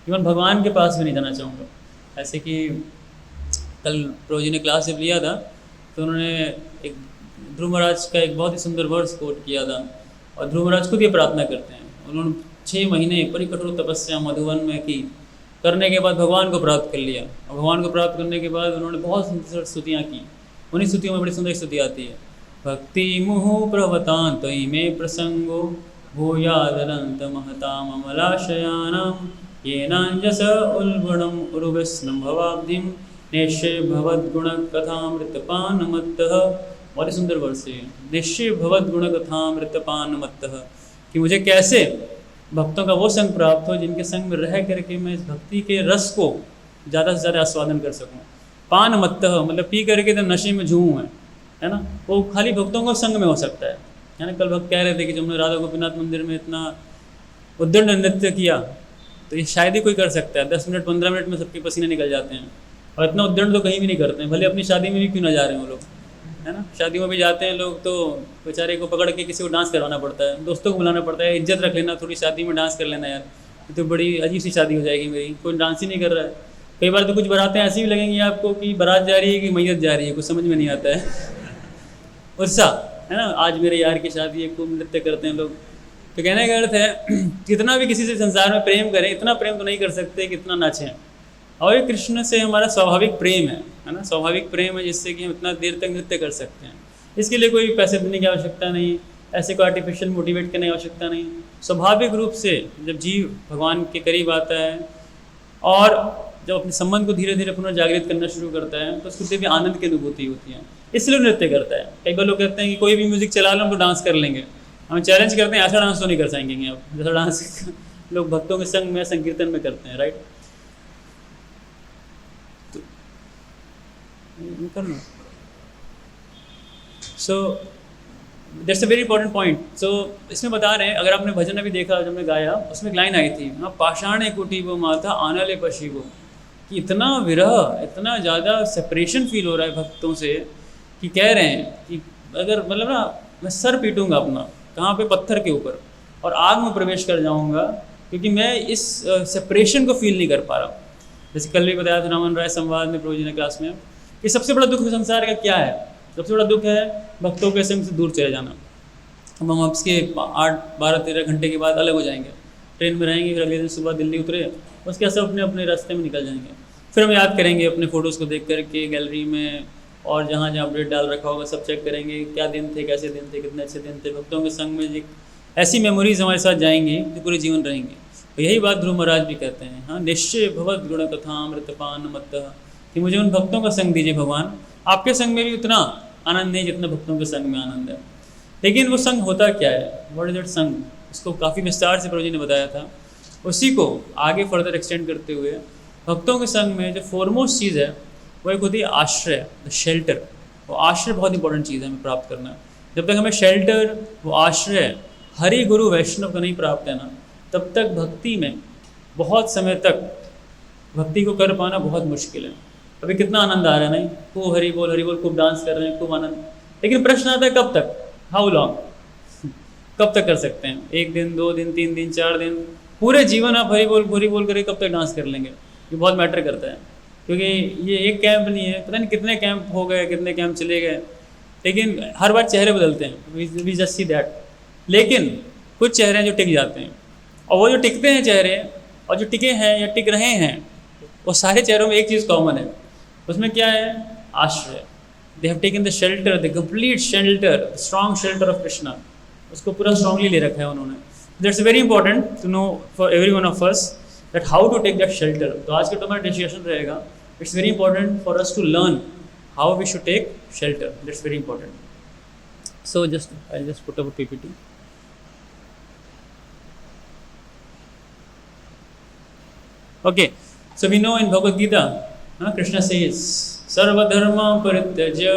Even भगवान के पास भी नहीं जाना चाहूँगा। ऐसे कि कल प्रभु जी ने क्लास जब लिया था तो उन्होंने एक ध्रुव महाराज का एक बहुत ही सुंदर वर्स कोट किया था, और ध्रुव महाराज खुद ये प्रार्थना करते हैं। उन्होंने 6 महीने बड़ी कठोर तपस्या मधुवन में की, करने के बाद भगवान को प्राप्त कर लिया, और भगवान को प्राप्त करने के बाद उन्होंने बहुत सुंदर स्तुतियाँ की। उन्हीं स्तुतियों में बड़ी सुंदर स्तुति आती है, भक्ति मुहुः प्रवतां त्वयि मे प्रसंगो भूयादनंत महताम अमलाशयानां येनांजस उल्बणम् उर्वस्नं भवाब्धिं निश्चय भवद्गुणकथामृतपानमत्तः। बहुत ही सुंदर वर्ष है, निश्चय भवद्गुणकथामृतपानमत्तः, कि मुझे कैसे भक्तों का वो संग प्राप्त हो जिनके संग में रह करके मैं इस भक्ति के रस को ज़्यादा से ज़्यादा आस्वादन कर सकूँ। पान मत्तः मतलब पी करके तो नशे में झूमूँ है ना, वो खाली भक्तों को संग में हो सकता है ना। कल भक्त कह रहे थे कि जब हमने राधा गोपीनाथ मंदिर में इतना उद्दंड नृत्य किया तो ये शायद ही कोई कर सकता है। 10 मिनट 15 मिनट में सबके पसीने निकल जाते हैं, और इतना उद्दंड तो कहीं भी नहीं करते हैं, भले अपनी शादी में भी क्यों ना जा रहे हैं वो लोग, है ना। शादियों में भी जाते हैं लोग तो बेचारे को पकड़ के किसी को डांस करवाना पड़ता है, दोस्तों को बुलाना पड़ता है, इज्जत रख लेना, थोड़ी शादी में डांस कर लेना यार, तो बड़ी अजीब सी शादी हो जाएगी मेरी, कोई डांस ही नहीं कर रहा है। कई बार तो कुछ बारातें ऐसी भी लगेंगी आपको कि बारात जा रही है कि मैयत जा रही है, कुछ समझ में नहीं आता है। उत्साह है ना, आज मेरे यार की शादी है, खूब नृत्य करते हैं लोग। तो कहने का अर्थ है कितना भी किसी से संसार में प्रेम करें, इतना प्रेम तो नहीं कर सकते कितना नाचें। और ये कृष्ण से हमारा स्वाभाविक प्रेम है ना, स्वाभाविक प्रेम है जिससे कि हम इतना देर तक नृत्य कर सकते हैं। इसके लिए कोई पैसे देने की आवश्यकता नहीं, ऐसे कोई आर्टिफिशियल मोटिवेट करने की आवश्यकता नहीं। स्वाभाविक रूप से जब जीव भगवान के करीब आता है और जब अपने संबंध को धीरे धीरे पुनर्जागृत करना शुरू करता है तो उसको दिव्य आनंद की अनुभूति होती है, इसलिए नृत्य करता है। कई बार लोग कहते हैं कि कोई भी म्यूजिक चला लो हम तो डांस कर लेंगे। हम चैलेंज करते हैं ऐसा डांस तो नहीं कर सकेंगे आप, जैसा डांस लोग भक्तों के संग में संकीर्तन में करते हैं, right. So that's a very important point. So इसमें बता रहे हैं, अगर आपने भजन अभी देखा जब मैं गाया, उसमें एक लाइन आई थी, हाँ, पाषाणे कुटीबो माता आनले पशिबो, कि इतना विरह, इतना ज़्यादा सेपरेशन फील हो रहा है भक्तों से कि कह रहे हैं कि अगर मतलब ना मैं सर पीटूंगा अपना कहाँ पे, पत्थर के ऊपर, और आग में प्रवेश कर जाऊंगा, क्योंकि मैं इस सेपरेशन को फील नहीं कर पा रहा। जैसे कल भी बताया था रामन राय संवाद में प्रभु जी ने क्लास में कि सबसे बड़ा दुख संसार का क्या है, सबसे बड़ा दुख है भक्तों के संग से दूर चले जाना। अब हम आपके 8-12-13 घंटे के बाद अलग हो जाएंगे, ट्रेन में रहेंगे, फिर अगले दिन सुबह दिल्ली उतरे, उसके बाद सब अपने अपने रास्ते में निकल जाएंगे। फिर हम याद करेंगे अपने फ़ोटोज़ को देख करके गैलरी में, और जहाँ जहाँ अपडेट डाल रखा होगा सब चेक करेंगे, क्या दिन थे, कैसे दिन थे, कितने अच्छे दिन थे। भक्तों के संग में एक ऐसी मेमोरीज हमारे साथ जाएंगी जो पूरे जीवन रहेंगी। तो यही बात ध्रुव महाराज भी कहते हैं, हाँ, निश्चय भवद गुण कथामृतपान मत्तः, कि मुझे उन भक्तों का संग दीजिए भगवान। आपके संग में भी उतना आनंद नहीं जितना भक्तों के संग में आनंद है। लेकिन वो संग होता क्या है, व्हाट इज दैट संग, इसको काफ़ी विस्तार से प्रभु जी ने बताया था। उसी को आगे फर्दर एक्सटेंड करते हुए भक्तों के संग में जो फॉरमोस्ट चीज़ है वो एक होती है आश्रय, द शेल्टर। वो आश्रय बहुत इंपॉर्टेंट चीज़ है हमें प्राप्त करना। जब तक हमें शेल्टर, वो आश्रय हरि गुरु वैष्णव का नहीं प्राप्त है ना, तब तक भक्ति में बहुत समय तक भक्ति को कर पाना बहुत मुश्किल है। अभी कितना आनंद आ रहा है, नहीं, खूब हरि बोल खूब डांस कर रहे हैं, खूब आनंद। लेकिन प्रश्न आता है कब तक, हाउ लॉन्ग, कब तक कर सकते हैं, 1 दिन 2 दिन 3 दिन 4 दिन, पूरे जीवन आप हरि बोल करके कब तक डांस कर लेंगे। ये बहुत मैटर करता है, क्योंकि ये एक कैंप नहीं है, पता नहीं कितने कैंप हो गए, कितने कैंप चले गए, लेकिन हर बार चेहरे बदलते हैं, वी जस्ट सी दैट। लेकिन कुछ चेहरे हैं जो टिक जाते हैं, और वो जो टिकते हैं चेहरे, और जो टिके हैं या टिक रहे हैं, वो सारे चेहरों में एक चीज़ कॉमन है। उसमें क्या है, आश्रय। They have taken the shelter, the complete shelter, strong shelter of Krishna, उसको पूरा स्ट्रांगली ले रखा है उन्होंने। That's very important to know for every one of us that how to take that shelter. तो आज का तो हमारा डिस्कशन रहेगा, it's very important for us to learn how we should take shelter, that's very important. So just I just put up a PPT. Okay, so we know in Bhagavad Gita, Krishna says, Sarvadharma parityaja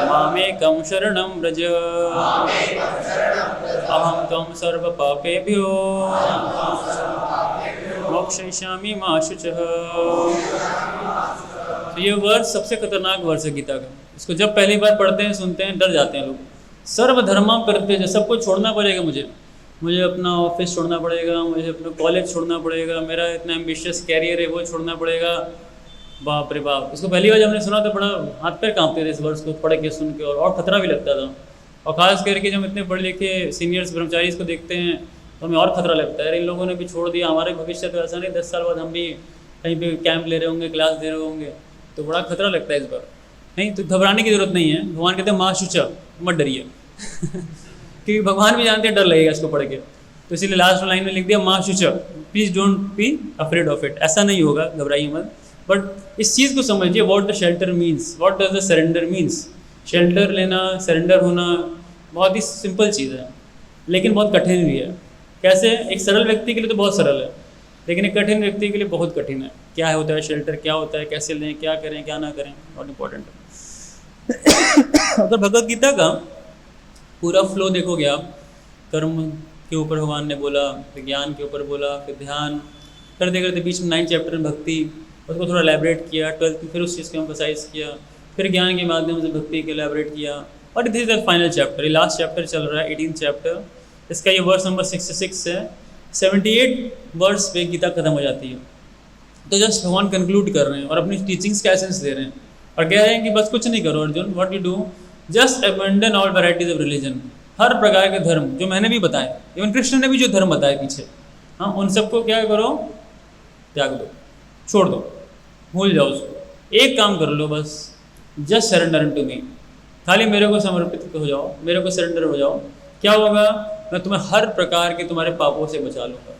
mamekam sharanam vraja aham tvam sarva papebhyo मोक्षयिष्यामि मा शुचः। तो ये वर्ष सबसे खतरनाक वर्ष है गीता का। इसको जब पहली बार पढ़ते हैं, सुनते हैं, डर जाते हैं लोग। सर्वधर्मा परित्यज्य, सबको छोड़ना पड़ेगा मुझे। मुझे अपना ऑफिस छोड़ना पड़ेगा, मुझे अपना कॉलेज छोड़ना पड़ेगा, मेरा इतना एम्बिशियस कैरियर है वो छोड़ना पड़ेगा। बाप रे बाप, इसको पहली बार जब हमने सुना तो बड़ा हाथ पैर कांपते थे इस वर्ड्स को पढ़ के सुन के, और खतरा भी लगता था। और ख़ास करके जब इतने पढ़े लिखे सीनियर्स ब्रह्मचारी को देखते हैं तो हमें और ख़तरा लगता है, इन लोगों ने भी छोड़ दिया, हमारे भविष्य तो ऐसा नहीं 10 साल बाद हम भी कहीं पे कैंप ले रहे होंगे, क्लास दे रहे होंगे, तो बड़ा खतरा लगता है इस बार। नहीं तो घबराने की ज़रूरत नहीं है, भगवान कहते हैं माँ शुचा, मत डरिए क्योंकि भगवान भी जानते हैं डर लगेगा इसको पढ़ के, तो इसीलिए लास्ट लाइन में लिख दिया माँ शुचा, please don't be afraid of it. ऐसा नहीं होगा, घबराइए मत, बट इस चीज़ को समझिए, what the shelter means, what does the surrender means. Shelter लेना, सरेंडर होना बहुत ही सिंपल चीज़ है, लेकिन बहुत कठिन भी है। कैसे? एक सरल व्यक्ति के लिए तो बहुत सरल है, लेकिन एक कठिन व्यक्ति के लिए बहुत कठिन है। क्या होता है शेल्टर, क्या होता है, कैसे लें, क्या करें क्या ना करें, बहुत इंपॉर्टेंट है। अगर भगवद गीता का पूरा फ्लो देखोगे आप, कर्म के ऊपर भगवान ने बोला, फिर ज्ञान के ऊपर बोला, फिर ध्यान करते करते बीच में 9 चैप्टर में भक्ति, उसको थोड़ा एलैबोरेट किया, 12 में फिर उस चीज़ को एम्फसाइज किया, फिर ज्ञान के माध्यम से भक्ति को एलैबोरेट किया, और this is the final chapter. ये लास्ट चैप्टर चल रहा है, 18th चैप्टर, इसका ये वर्स नंबर 66 है। 78 वर्स पे गीता खत्म हो जाती है। तो जस्ट भगवान कंक्लूड कर रहे हैं और अपनी टीचिंग्स का एसेंस दे रहे हैं, और कह रहे हैं कि बस कुछ नहीं करो Arjun, what you do, just abandon all varieties of religion. हर प्रकार के धर्म जो मैंने भी बताए, इवन कृष्ण ने भी जो धर्म बताए पीछे, हाँ, उन सबको क्या करो, त्याग दो, छोड़ दो, भूल जाओ उसको। एक काम कर लो बस, जस्ट सरेंडर टू मी, खाली मेरे को समर्पित हो जाओ, मेरे को सरेंडर हो जाओ। क्या होगा? मैं तुम्हें हर प्रकार के तुम्हारे पापों से बचा लूँगा।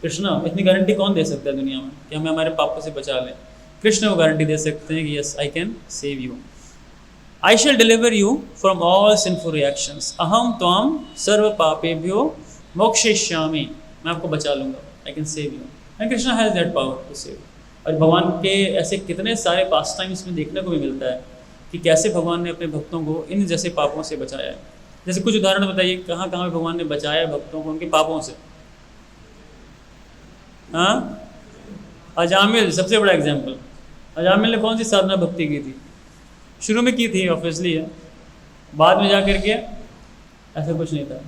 कृष्ण, इतनी गारंटी कौन दे सकता है दुनिया में कि हमें हमारे पापों से बचा लें? कृष्ण वो गारंटी दे सकते हैं कि yes, I can save you, I shall deliver you from all sinful reactions, अहम त्वाम सर्व पापेभ्यो मोक्षयिष्यामि, मैं आपको बचा लूँगा, I can save you, and Krishna has that power to save. और भगवान के ऐसे कितने सारे पास टाइम इसमें देखने को भी मिलता है कि कैसे भगवान ने अपने भक्तों को इन जैसे पापों से बचाया है। जैसे कुछ उदाहरण बताइए, कहाँ कहाँ पे भगवान ने बचाया है भक्तों को उनके पापों से? हाँ, अजामिल सबसे बड़ा एग्जाम्पल। अजामिल ने कौन सी साधना भक्ति की थी? शुरू में की थी ऑब्वियसली है, बाद में जा करके ऐसा कुछ नहीं था।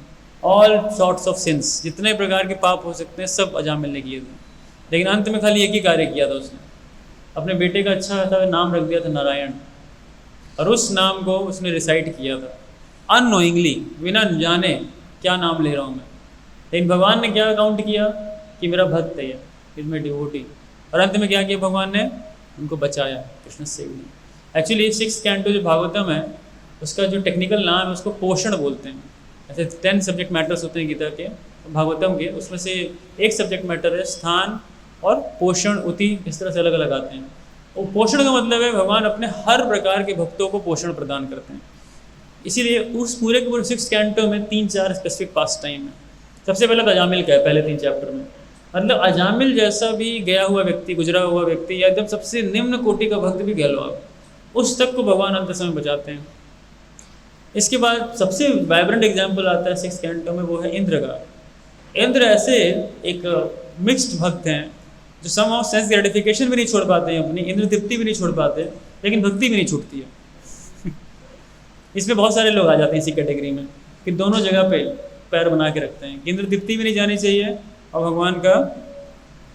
ऑल सॉर्ट्स ऑफ सिंस, जितने प्रकार के पाप हो सकते हैं सब अजामिल ने किए थे, लेकिन अंत में खाली एक ही कार्य किया था उसने, अपने बेटे का अच्छा था नाम रख दिया था नारायण, और उस नाम को उसने रिसाइट किया था अननोइंगली, बिना जाने क्या नाम ले रहा हूँ मैं। लेकिन भगवान ने क्या काउंट किया कि मेरा भक्त है, इसमें डिवोटी, और अंत में क्या किया भगवान ने? उनको बचाया, कृष्ण सेव नहीं। एक्चुअली 6th कैंटो जो भागवतम है उसका जो टेक्निकल नाम है उसको पोषण बोलते हैं। ऐसे 10 सब्जेक्ट मैटर्स होते हैं गीता के, भागवतम के, उसमें से एक सब्जेक्ट मैटर है स्थान और पोषण, उति, इस तरह से अलग अलग आते हैं। वो पोषण का मतलब है भगवान अपने हर प्रकार के भक्तों को पोषण प्रदान करते हैं। इसीलिए उस पूरे के पूरे 6th कैंटो में 3-4 स्पेसिफिक पास टाइम है। सबसे पहले अजामिल का है पहले 3 चैप्टर में, मतलब अजामिल जैसा भी गया हुआ व्यक्ति, गुजरा हुआ व्यक्ति, या एकदम सबसे निम्न कोटि का भक्त भी कह लो आप, उस तक को भगवान अंत समय बचाते हैं। इसके बाद सबसे वाइब्रेंट एग्जाम्पल आता है 6th कैंटो में, वो है इंद्र का। इंद्र ऐसे एक मिक्स्ड भक्त हैं जो सम सेंस ग्रेटिफिकेशन भी नहीं छोड़ पाते हैं अपनी, इंद्र तृप्ति भी नहीं छोड़ पाते, लेकिन भक्ति भी नहीं छूटती है। इसमें बहुत सारे लोग आ जाते हैं इसी कैटेगरी में कि दोनों जगह पे पैर बना के रखते हैं, इंद्र तृप्ति भी नहीं जानी चाहिए और भगवान का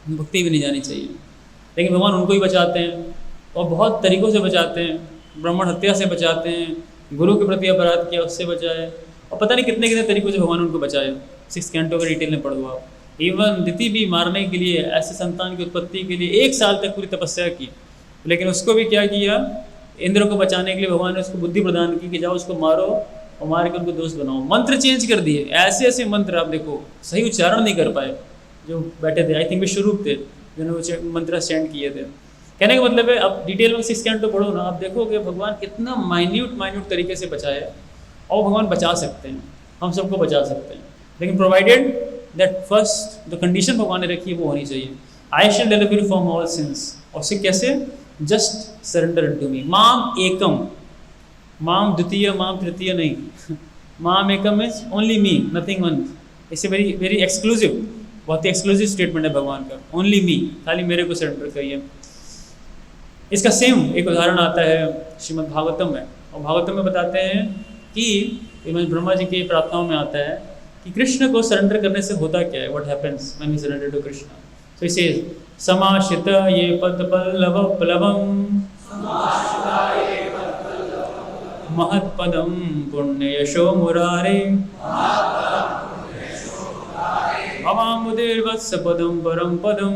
भक्ति भी नहीं जानी चाहिए, लेकिन भगवान उनको ही बचाते हैं और बहुत तरीक़ों से बचाते हैं। ब्राह्मण हत्या से बचाते हैं, गुरु के प्रति अपराध किया उससे बचाए, और पता नहीं कितने कितने तरीक़ों से भगवान उनको बचाए। 6th कैंटो का डिटेल में पढ़ो आप। इवन दिति भी मारने के लिए, ऐसे संतान की उत्पत्ति के लिए 1 साल तक पूरी तपस्या की, लेकिन उसको भी क्या किया? इंद्र को बचाने के लिए भगवान ने उसको बुद्धि प्रदान की कि जाओ उसको मारो और मार के उनको दोस्त बनाओ। मंत्र चेंज कर दिए, ऐसे ऐसे मंत्र आप देखो, सही उच्चारण नहीं कर पाए जो बैठे थे, आई थिंक विश्वरूप थे जिन्होंने मंत्र स्टैंड किए थे। कहने का मतलब है आप डिटेल में 6th कैंटो पढ़ो ना, आप देखोगे भगवान कितना माइन्यूट तरीके से बचाया, और भगवान बचा सकते हैं, हम सबको बचा सकते हैं, लेकिन प्रोवाइडेड दैट फर्स्ट जो कंडीशन भगवान ने रखी है वो होनी चाहिए, I shall deliver you from all sins. और उससे कैसे? जस्ट सरेंडर टू मी, माम एकम, माम द्वितीय माम तृतीय नहीं, माम एकम is only me, nothing one. इससे वेरी वेरी एक्सक्लूसिव, बहुत ही एक्सक्लूसिव स्टेटमेंट है भगवान का, ओनली मी, खाली मेरे को सरेंडर करिए। इसका सेम एक उदाहरण आता है श्रीमद् भागवतम में, और भागवतम में बताते हैं कि ब्रह्मा जी की प्रार्थनाओं में आता है कि कृष्ण को सरेंडर करने से होता क्या है, what happens when we surrender to Krishna. So it says समाश्रित ये पद पल्लव प्लवम महत्पदम पुण्य यशो मुरारे भवाम्बुधिर्वत्स पदम परम पदम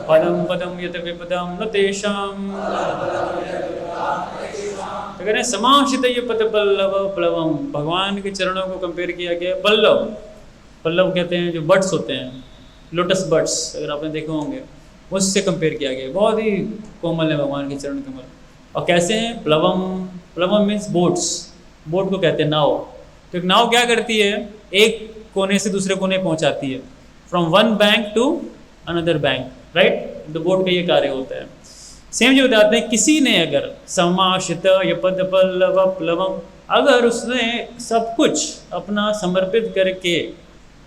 पदम पदम यत विपदम न तेषाम। तो कह रहे हैं समाश्रित ये पद पल्लव प्लवम, भगवान के चरणों को कंपेयर किया गया। पल्लव, पल्लव कहते हैं जो बड्स होते हैं, लोटस बड्स अगर आपने देखे होंगे, उससे कंपेयर किया गया। बहुत ही कोमल है भगवान के चरण कमल। और कैसे हैं? प्लवम, प्लवम मीन्स बोट्स, बोट को कहते हैं नाव। तो एक नाव क्या करती है, एक कोने से दूसरे कोने पहुंचाती है, from one bank to another bank, right. तो बोट का ये कार्य होता है। सेम जो बताते हैं, किसी ने अगर समाश्रित यपद पल्लव प्लवम, अगर उसने सब कुछ अपना समर्पित करके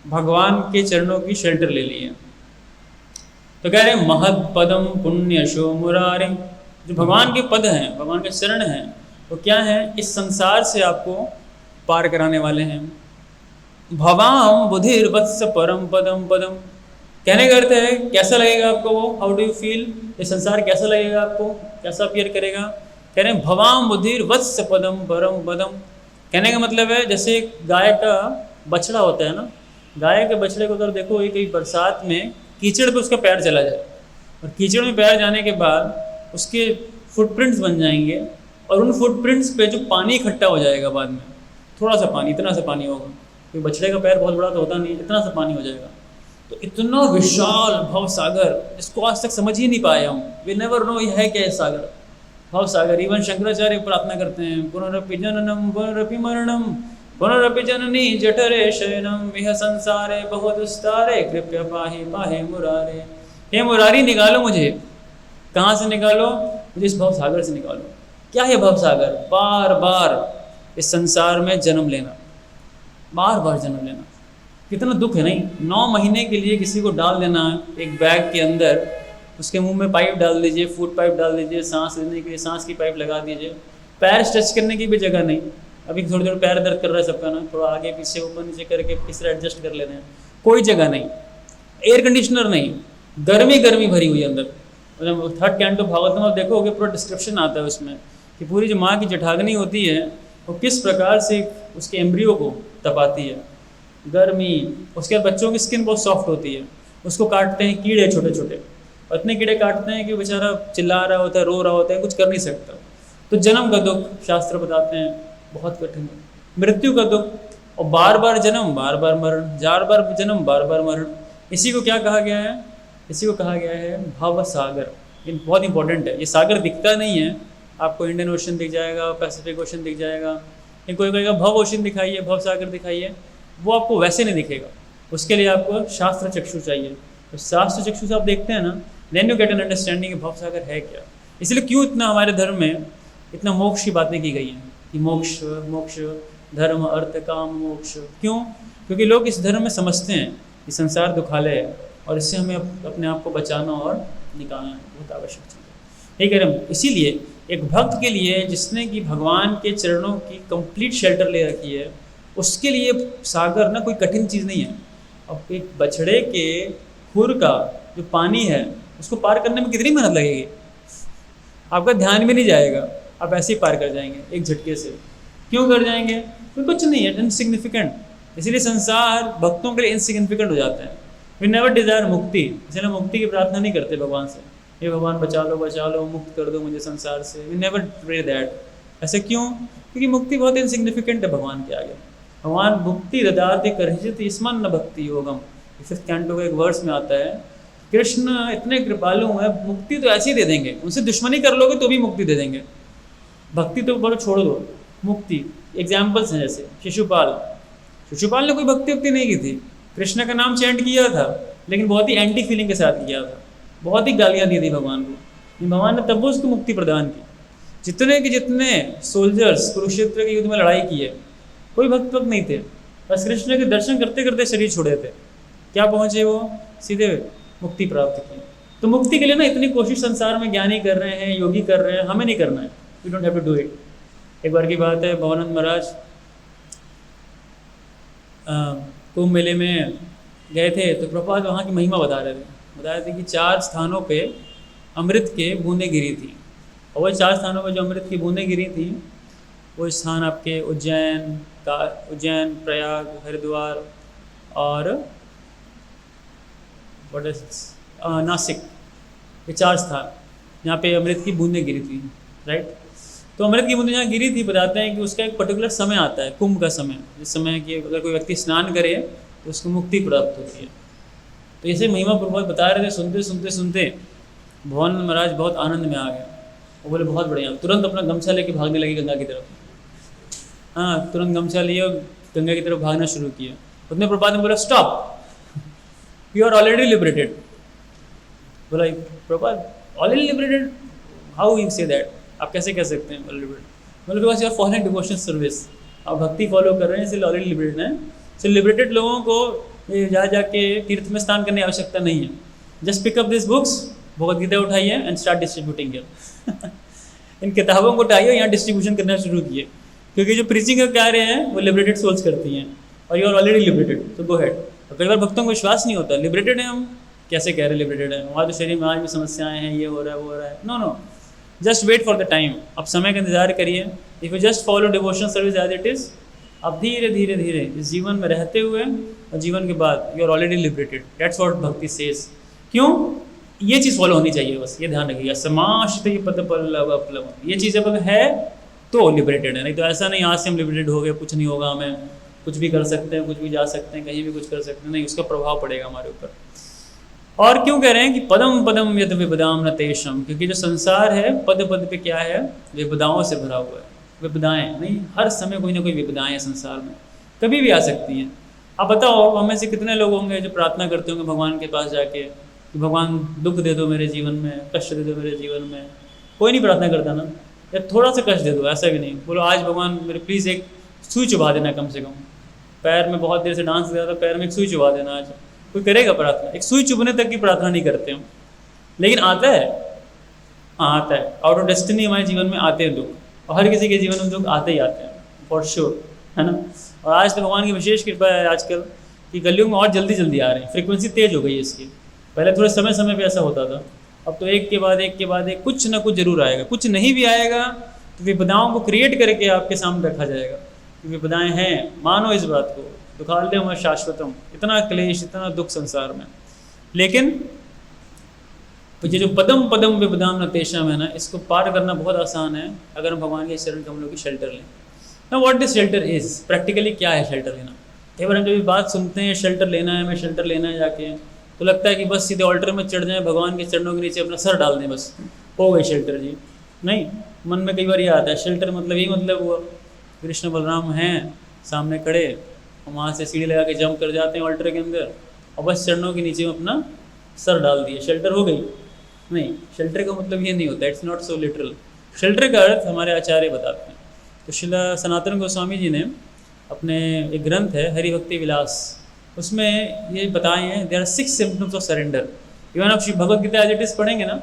भगवान के चरणों की शेल्टर ले ली है, तो कह रहे हैं महद पदम पुण्य शो मुरारे, जो भगवान के पद हैं, भगवान के चरण हैं, वो क्या है, इस संसार से आपको पार कराने वाले हैं। भवाम बुधिर वत्स परम पदम पदम, कहने का अर्थ है कैसा लगेगा आपको वो, हाउ डू यू फील, ये संसार कैसा लगेगा आपको, कैसा अपीयर करेगा। कह रहे हैं भवाम बुधिर वत्स पदम परम पदम, कहने का मतलब है जैसे एक गाय का बछड़ा होता है ना, गाय के बछड़े को अगर देखो कहीं बरसात में कीचड़ पे उसका पैर चला जाए, और कीचड़ में पैर जाने के बाद उसके फुटप्रिंट्स बन जाएंगे, और उन फुटप्रिंट्स पे जो पानी इकट्ठा हो जाएगा बाद में, थोड़ा सा पानी, इतना सा पानी होगा, क्योंकि बछड़े का पैर बहुत बड़ा तो होता नहीं, इतना सा पानी हो जाएगा। तो इतना विशाल भव सागर, इसको आज तक समझ ही नहीं पाए हम, वी नेवर नो ये है क्या है सागर, भव सागर। इवन शंकराचार्य प्रार्थना करते हैं, पुनरपि जननम पुनरपि मरणम पुनरपि जननी जठरे शयनम विह संसारे बहुदुस्तारे कृपया पाहि पाहि मुरारे। हे मुरारी निकालो मुझे, कहाँ से निकालो, मुझे इस भव सागर से निकालो। क्या है भव सागर? बार बार इस संसार में जन्म लेना, बार बार जन्म लेना, कितना दुख है नहीं। 9 महीने के लिए किसी को डाल देना एक बैग के अंदर, उसके मुंह में पाइप डाल दीजिए, फूड पाइप डाल दीजिए, सांस लेने के लिए सांस की पाइप लगा दीजिए, पैर टच करने की भी जगह नहीं। अभी थोड़ी थोड़ी पैर दर्द कर रहा है सबका ना, थोड़ा आगे पीछे ऊपर नीचे करके तीसरा एडजस्ट कर लेते हैं, कोई जगह नहीं, एयर कंडीशनर नहीं, गर्मी गर्मी भरी हुई अंदर। मतलब 3rd कैंटो भागवतम आप देखोगे पूरा डिस्क्रिप्शन आता है उसमें कि पूरी जो माँ की जठाग्नि होती है वो किस प्रकार से उसके एम्ब्रियो को तपाती है, गर्मी। उसके बाद बच्चों की स्किन बहुत सॉफ्ट होती है, उसको काटते हैं कीड़े छोटे छोटे, और इतने कीड़े काटते हैं कि बेचारा चिल्ला रहा होता है, रो रहा होता है, कुछ कर नहीं सकता। तो जन्म का दुख शास्त्र बताते हैं बहुत कठिन है, मृत्यु का दुख, और बार बार जन्म बार बार मरण, बार बार जन्म बार बार मरण। इसी को क्या कहा गया है? इसी को कहा गया है भव सागर। ये बहुत इंपॉर्टेंट है। ये सागर दिखता नहीं है आपको, इंडियन ओशन दिख जाएगा, पैसिफिक ओशन दिख जाएगा, लेकिन कोई कहेगा भव ओशन दिखाइए, भव सागर दिखाइए, वो आपको वैसे नहीं दिखेगा। उसके लिए आपको शास्त्र चक्षु चाहिए। तो शास्त्र चक्षु से आप देखते हैं ना, then you get an understanding भव सागर है क्या। इसलिए क्यों इतना हमारे धर्म में इतना मोक्ष की बातें की गई हैं कि मोक्ष मोक्ष धर्म अर्थ काम मोक्ष। क्यों? क्योंकि लोग इस धर्म में समझते हैं कि संसार दुखालय है, और इससे हमें अपने आप को बचाना और निकालना बहुत आवश्यक चीज़ है। ठीक है, इसीलिए एक भक्त के लिए जिसने कि भगवान के चरणों की कंप्लीट शेल्टर ले रखी है, उसके लिए सागर ना कोई कठिन चीज़ नहीं है। अब एक बछड़े के खुर का जो पानी है उसको पार करने में कितनी मेहनत लगेगी, आपका ध्यान भी नहीं जाएगा, आप ऐसे ही पार कर जाएंगे एक झटके से। क्यों कर जाएंगे? तो कुछ नहीं है, इनसिग्निफिकेंट। इसीलिए संसार भक्तों के लिए इनसिग्निफिकेंट हो जाता है। वी नेवर डिज़ायर मुक्ति, इसलिए मुक्ति की प्रार्थना नहीं करते भगवान से, ये भगवान बचा लो, मुक्त कर दो मुझे संसार से। We never pray that. ऐसे क्यों? क्योंकि मुक्ति बहुत इनसिग्निफिकेंट है भगवान के आगे। भगवान मुक्ति ददाति करहिचित स्मन न भक्ति योगम, 5th कैंटो का एक वर्स में आता है, कृष्ण इतने कृपालु हैं, मुक्ति तो ऐसे ही दे देंगे, उनसे दुश्मनी कर लोगे तो भी मुक्ति दे देंगे, भक्ति तो बड़ो छोड़ दो, मुक्ति। एग्जाम्पल्स हैं जैसे शिशुपाल ने कोई भक्ति वक्ति नहीं की थी, कृष्ण का नाम चैंट किया था, लेकिन बहुत ही एंटी फीलिंग के साथ किया था, बहुत ही गालियाँ दी थी भगवान को। भगवान ने तब उसको मुक्ति प्रदान की। जितने के जितने सोल्जर्स कुरुक्षेत्र के युद्ध में लड़ाई की है, कोई भक्त वक्त नहीं थे, बस कृष्ण के दर्शन करते करते शरीर छोड़े थे, क्या पहुँचे वो? सीधे मुक्ति प्राप्त की। तो मुक्ति के लिए ना इतनी कोशिश संसार में ज्ञानी कर रहे हैं, योगी कर रहे हैं, हमें नहीं करना है। We don't have to do it. एक बार की बात है, भवानंद महाराज कुंभ मेले में गए थे तो प्रभुपाद वहाँ की महिमा बता रहे थे कि 4 स्थानों पे अमृत के बूंदें गिरी थी, और वो 4 स्थानों पर जो अमृत की बूंदें गिरी थी वो स्थान आपके उज्जैन, प्रयाग, हरिद्वार और नासिक, ये 4 स्थान जहाँ पे अमृत की बूंदें गिरी थी, राइट। तो अमृत की बूंदें जहाँ गिरी थी बताते हैं कि उसका एक पर्टिकुलर समय आता है, कुंभ का समय, जिस समय कि अगर कोई व्यक्ति स्नान करे तो उसको मुक्ति प्राप्त होती है। तो ऐसे महिमा प्रभुपाद बता रहे थे, सुनते भगवान महाराज बहुत आनंद में आ गए। वो बोले बहुत बढ़िया, तुरंत अपना गमछा लेके भागने लगे गंगा की तरफ। हाँ, तुरंत गमछा लिए और गंगा की तरफ भागना शुरू किया। उतने प्रभुपाद ने बोला stop, you are already liberated. बोला Prabhupada already liberated, how you say that, आप कैसे कह सकते हैं लिबरेटेड? मतलब because you are following devotional service, आप भक्ति फॉलो कर रहे हैं इसलिए ऑलरेडी लिबरेटेड हैं। सो लिबरेटेड लोगों को जाके तीर्थ में स्नान करने की आवश्यकता नहीं है। Just pick up this books, Bhagavad Gita उठाइए एंड स्टार्ट डिस्ट्रीब्यूटिंग इट। इन किताबों को उठाइए, यहाँ डिस्ट्रीब्यूशन करना शुरू किए, क्योंकि जो प्रीचिंग का कार्य है वो लिबरेटेड सोल्स करती हैं, और यू आर ऑलरेडी लिबरेटेड, तो गो हेड। और कई बार भक्तों को विश्वास नहीं होता, लिबरेटेड है हम, कैसे कह रहे हैं लिबरेटेड है, हमारे तो शरीर में आज भी समस्याएं हैं, ये हो रहा है वो हो रहा है। No, just wait for the time, आप समय का इंतजार करिए। If you just follow devotional service as it is, आप धीरे धीरे इस जीवन में रहते हुए और जीवन के बाद you are already liberated. That's what bhakti says. क्यों? ये चीज़ फॉलो होनी चाहिए, बस ये ध्यान रखिएगा। समाश्रित पद पल्लव, ये चीज़ जब है तो लिबरेटेड है, नहीं तो ऐसा नहीं आज से हम लिबरेटेड हो गए, कुछ नहीं होगा, हमें कुछ भी कर सकते हैं, कुछ भी जा सकते हैं, कहीं भी कुछ कर सकते हैं, नहीं, उसका प्रभाव पड़ेगा हमारे ऊपर। और क्यों कह रहे हैं कि पदम पदम यद विपदाम न तेषम, क्योंकि जो संसार है पद पद पे क्या है, विपदाओं से भरा हुआ है। विपदाएं नहीं, हर समय कोई ना कोई विपदाएं हैं संसार में, कभी भी आ सकती हैं। आप बताओ, हमें से कितने लोग होंगे जो प्रार्थना करते होंगे भगवान के पास जाके कि भगवान दुख दे दो मेरे जीवन में, कष्ट दे दो मेरे जीवन में? कोई नहीं प्रार्थना करता ना, या थोड़ा सा कष्ट दे दो, ऐसा भी नहीं। बोलो आज भगवान मेरे प्लीज़ एक सुई चुभा देना, कम से कम पैर में बहुत देर से डांस कर रहा था, पैर में एक सुई चुभा देना आज। कोई करेगा प्रार्थना? एक सुई चुभने तक की प्रार्थना नहीं करते हम, लेकिन आता है, हाँ आता है। आउट ऑफ डेस्टिनी हमारे जीवन में आते हैं दुख, और हर किसी के जीवन में दुख आते ही आते हैं, फॉर श्योर, है ना। और आज तो भगवान की विशेष कृपा है आजकल कि कलयुग में और जल्दी जल्दी आ रहे हैं, फ्रिक्वेंसी तेज हो गई है इसकी। पहले थोड़े समय समय पे ऐसा होता था, अब तो एक के बाद एक कुछ ना कुछ जरूर आएगा। कुछ नहीं भी आएगा तो विपदाओं को क्रिएट करके आपके सामने रखा जाएगा कि विपदाएं हैं, मानो इस बात को, दुखालयम शाश्वतम, इतना क्लेश, इतना दुख संसार में। लेकिन ये जो पदम पदम विपदाम न तेषाम है ना, इसको पार करना बहुत आसान है अगर हम भगवान के चरण कमलों की शेल्टर लें। ना what this shelter is, practically क्या है शेल्टर लेना? कई बार हम जब बात सुनते हैं शेल्टर लेना है, हमें शेल्टर लेना है जाके, तो लगता है कि बस सीधे ऑल्टर में चढ़ जाएं, भगवान के चरणों के नीचे अपना सर डाल दें, बस हो गई शेल्टर जी। नहीं, मन में कई बार ये आता है शेल्टर मतलब ये मतलब हुआ कृष्ण बलराम हैं सामने खड़े, हम वहाँ से सीढ़ी लगा के जंप कर जाते हैं ऑल्टर के अंदर, और बस चरणों के नीचे में अपना सर डाल दिए, शेल्टर हो गई। नहीं, शेल्टर का मतलब ये नहीं होता, it's not so literal. Shelter का अर्थ हमारे आचार्य बताते हैं। तो शिला सनातन गोस्वामी जी ने अपने एक ग्रंथ है हरि भक्ति विलास, उसमें ये बताए हैं there are 6 symptoms of surrender. Even आप Bhagavad Gita as it is पढ़ेंगे ना,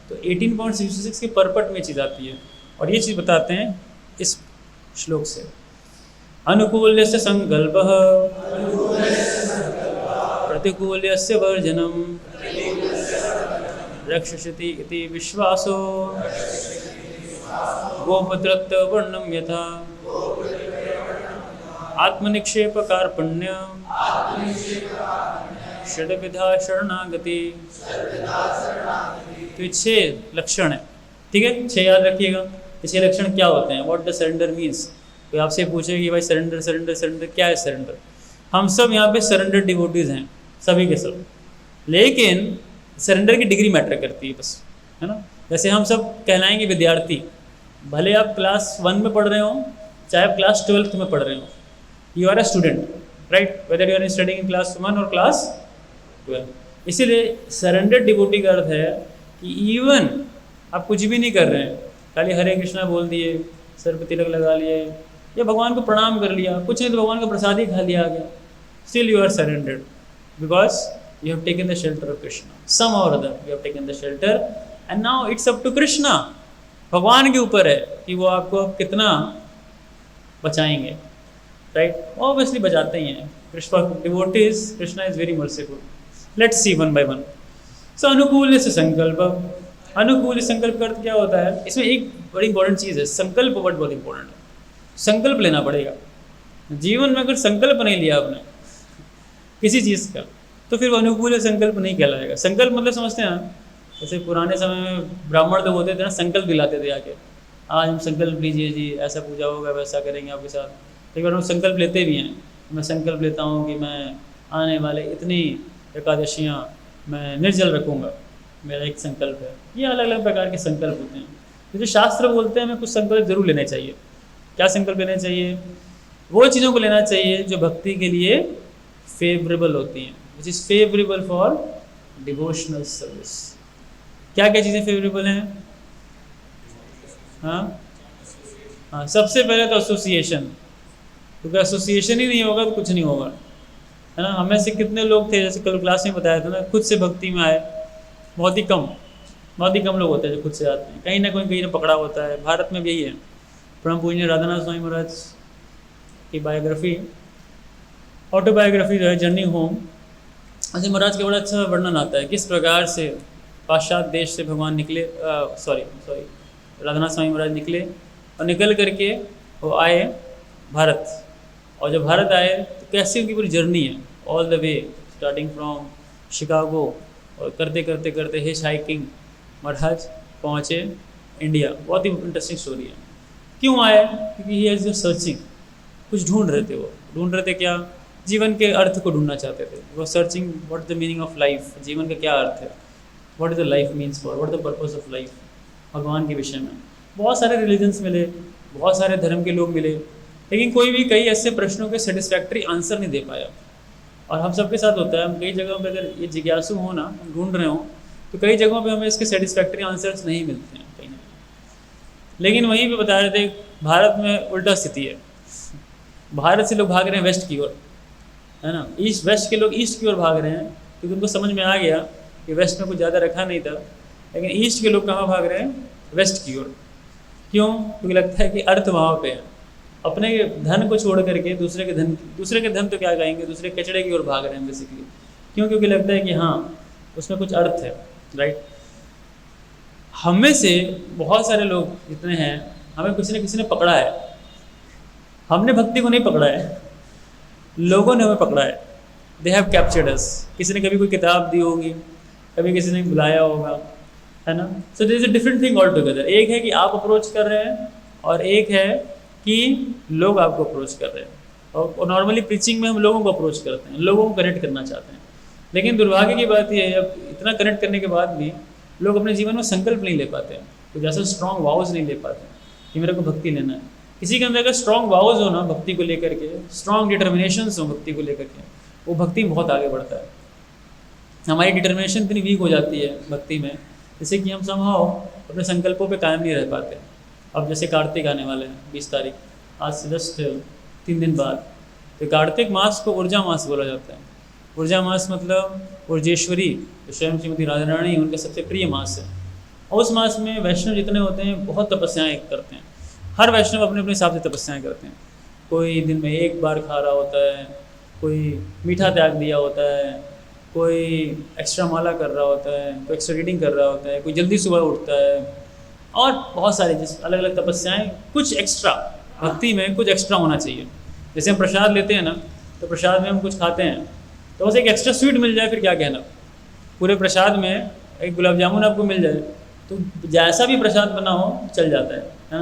तो 18.66 के परपट में चीज़ आती है, और ये चीज़ बताते हैं इस श्लोक से। अनुकूल्यस्य संकल्पः प्रतिकूल्यस्य वर्जनम् रक्षसति इति विश्वासो गोपत्रत्व वर्णम यथा आत्मनिक्षेप कार्पण्य षड्विधा शरणागति। तो ये 6 लक्षण है, ठीक है, 6 याद रखिएगा। ये 6 लक्षण क्या होते हैं, व्हाट द सरेंडर मीन्स। कोई आपसे पूछे कि भाई सरेंडर सरेंडर सरेंडर क्या है सरेंडर? हम सब यहाँ पे सरेंडर डिवोटीज हैं, सभी के सब, लेकिन सरेंडर की डिग्री मैटर करती है बस, है ना। जैसे हम सब कहलाएंगे विद्यार्थी, भले आप क्लास 1 में पढ़ रहे हो, चाहे आप क्लास 12th में पढ़ रहे हो, you are a student, right, whether you are studying in class 1 और क्लास 12। इसीलिए सरेंडर डिवोटी का अर्थ है कि इवन आप कुछ भी नहीं कर रहे हैं, खाली हरे कृष्णा बोल दिए, सर पे तिलक लगा लिए, या भगवान को प्रणाम कर लिया, कुछ नहीं तो भगवान का प्रसाद ही खा लिया आ गया, still you are surrendered because you have taken the shelter of Krishna. Somehow or other you have taken the shelter, and now it's up to Krishna. भगवान के ऊपर है कि वो आपको कितना बचाएंगे, राइट, ऑब्वियसली बजाते ही हैं। Krishna devotees, Krishna is very merciful. Let's see one by one. So अनुकूल से संकल्प, अनुकूल संकल्प का अर्थ क्या होता है? इसमें एक बड़ी इंपॉर्टेंट चीज़ है, संकल्प वर्ड बहुत इंपॉर्टेंट है। संकल्प लेना पड़ेगा जीवन में। अगर संकल्प नहीं लिया आपने किसी चीज़ का, तो फिर वो अनुकूल संकल्प नहीं कहलाएगा। संकल्प मतलब समझते हैं ना, जैसे पुराने समय में ब्राह्मण लोग होते थे ना, संकल्प दिलाते थे आके, आज हम संकल्प लीजिए जी, ऐसा पूजा होगा, वैसा करेंगे आपके साथ। एक बार हम संकल्प लेते भी हैं, मैं संकल्प लेता हूँ कि मैं आने वाले इतनी एकादशियाँ मैं निर्जल रखूँगा, मेरा एक संकल्प है। ये अलग अलग प्रकार के संकल्प होते हैं। तो जो शास्त्र बोलते हैं हमें कुछ संकल्प जरूर लेने चाहिए। क्या संकल्प लेने चाहिए? वो चीज़ों को लेना चाहिए जो भक्ति के लिए फेवरेबल होती हैं, which is favourable for devotional service. क्या क्या चीज़ें फेवरेबल हैं? हाँ, सबसे पहले तो एसोसिएशन, क्योंकि एसोसिएशन ही नहीं होगा तो कुछ नहीं होगा, है ना। हमें से कितने लोग थे, जैसे कल क्लास में बताया था ना, खुद से भक्ति में आए? बहुत ही कम लोग होते हैं जो खुद से आते हैं, कहीं ना पकड़ा होता है। भारत में भी यही है। परम पूज्य राधानाथ स्वामी महाराज की बायोग्राफी, ऑटोबायोग्राफी जो है, जर्नी होम, अजय महाराज का बड़ा अच्छा वर्णन आता है किस प्रकार से पाश्चात्य देश से भगवान निकले, राधानाथ स्वामी महाराज निकले और निकल करके वो आए भारत। और जब भारत आए तो कैसी उनकी पूरी जर्नी है, all the way starting from Chicago, और करते करते करते हिच हाइकिंग महाराज पहुँचे इंडिया। बहुत ही इंटरेस्टिंग स्टोरी है। क्यों आए? क्योंकि ही इज सर्चिंग, कुछ ढूंढ रहे थे। वो ढूंढ रहे थे क्या? जीवन के अर्थ को ढूंढना चाहते थे वो। Searching what is the meaning of life, जीवन का क्या अर्थ है, what is the life means for, what is the purpose of life, भगवान के विषय में। बहुत सारे रिलीजन्स मिले, बहुत सारे धर्म के लोग मिले, लेकिन कोई भी कई ऐसे प्रश्नों के सेटिस्फैक्ट्री आंसर नहीं दे पाया। और हम सबके साथ होता है, हम कई जगहों पे अगर ये जिज्ञासु हो ना, हम ढूंढ रहे हो, तो कई जगहों पे हमें इसके सेटिस्फैक्ट्री आंसर्स नहीं मिलते हैं कहीं ना। लेकिन वहीं पे बता रहे थे भारत में उल्टा स्थिति है। भारत से लोग भाग रहे हैं वेस्ट की ओर, है ना। वेस्ट के लोग ईस्ट की ओर भाग रहे हैं, क्योंकि उनको समझ में आ गया कि वेस्ट में कुछ ज़्यादा रखा नहीं था। लेकिन ईस्ट के लोग कहाँ भाग रहे हैं? वेस्ट की ओर। क्यों? क्योंकि लगता है कि अर्थ वहाँ पे है। अपने धन को छोड़ करके दूसरे के धन तो क्या कहेंगे, दूसरे कचड़े की ओर भाग रहे हैं बेसिकली। क्यों? क्योंकि लगता है कि हाँ उसमें कुछ अर्थ है, राइट। हम में से बहुत सारे लोग जितने हैं, हमें किसी न किसी ने पकड़ा है। हमने भक्ति को नहीं पकड़ा है, लोगों ने हमें पकड़ा है। दे हैव कैप्चर्ड अस। किसी ने कभी कोई किताब दी होगी, कभी किसी ने बुलाया होगा, है ना। So this is a different thing all together. एक है कि आप अप्रोच कर रहे हैं, और एक है कि लोग आपको अप्रोच कर रहे हैं। और नॉर्मली प्रीचिंग में हम लोगों को अप्रोच करते हैं, लोगों को कनेक्ट करना चाहते हैं। लेकिन दुर्भाग्य की बात यह है, अब इतना कनेक्ट करने के बाद भी लोग अपने जीवन में संकल्प नहीं ले पाते हैं, तो जैसे स्ट्रॉन्ग वाउज नहीं ले पाते हैं कि मेरे को भक्ति लेना है। किसी के अंदर अगर स्ट्रॉन्ग वाउज हो ना भक्ति को लेकर के, स्ट्रॉन्ग डिटर्मिनेशंस हो भक्ति को लेकर के, वो भक्ति में बहुत आगे बढ़ता है। हमारी डिटर्मिनेशन इतनी वीक हो जाती है भक्ति में, जैसे कि हम समहाउ अपने संकल्पों पे कायम नहीं रह पाते। अब जैसे कार्तिक आने वाले हैं 20 तारीख, आज से जस्ट 3 दिन बाद। तो कार्तिक मास को ऊर्जा मास बोला जाता है। ऊर्जा मास मतलब ऊर्जेश्वरी, तो स्वयं श्रीमती राधा रानी उनका सबसे प्रिय मास है। और उस मास में वैष्णव जितने होते हैं बहुत तपस्याएँ करते हैं। हर वैष्णव अपने अपने हिसाब से तपस्याएँ करते हैं। कोई दिन में 1 बार खा रहा होता है, कोई मीठा त्याग दिया होता है, कोई एक्स्ट्रा माला कर रहा होता है, कोई एक्स्ट्रा रीडिंग कर रहा होता है, कोई जल्दी सुबह उठता है, और बहुत सारे जिस अलग अलग तपस्याएँ। कुछ एक्स्ट्रा भक्ति में कुछ एक्स्ट्रा होना चाहिए। जैसे हम प्रसाद लेते हैं ना, तो प्रसाद में हम कुछ खाते हैं, तो बस एक एक्स्ट्रा स्वीट मिल जाए फिर क्या कहना। पूरे प्रसाद में एक गुलाब जामुन आपको मिल जाए तो जैसा भी प्रसाद बना हो चल जाता है ना।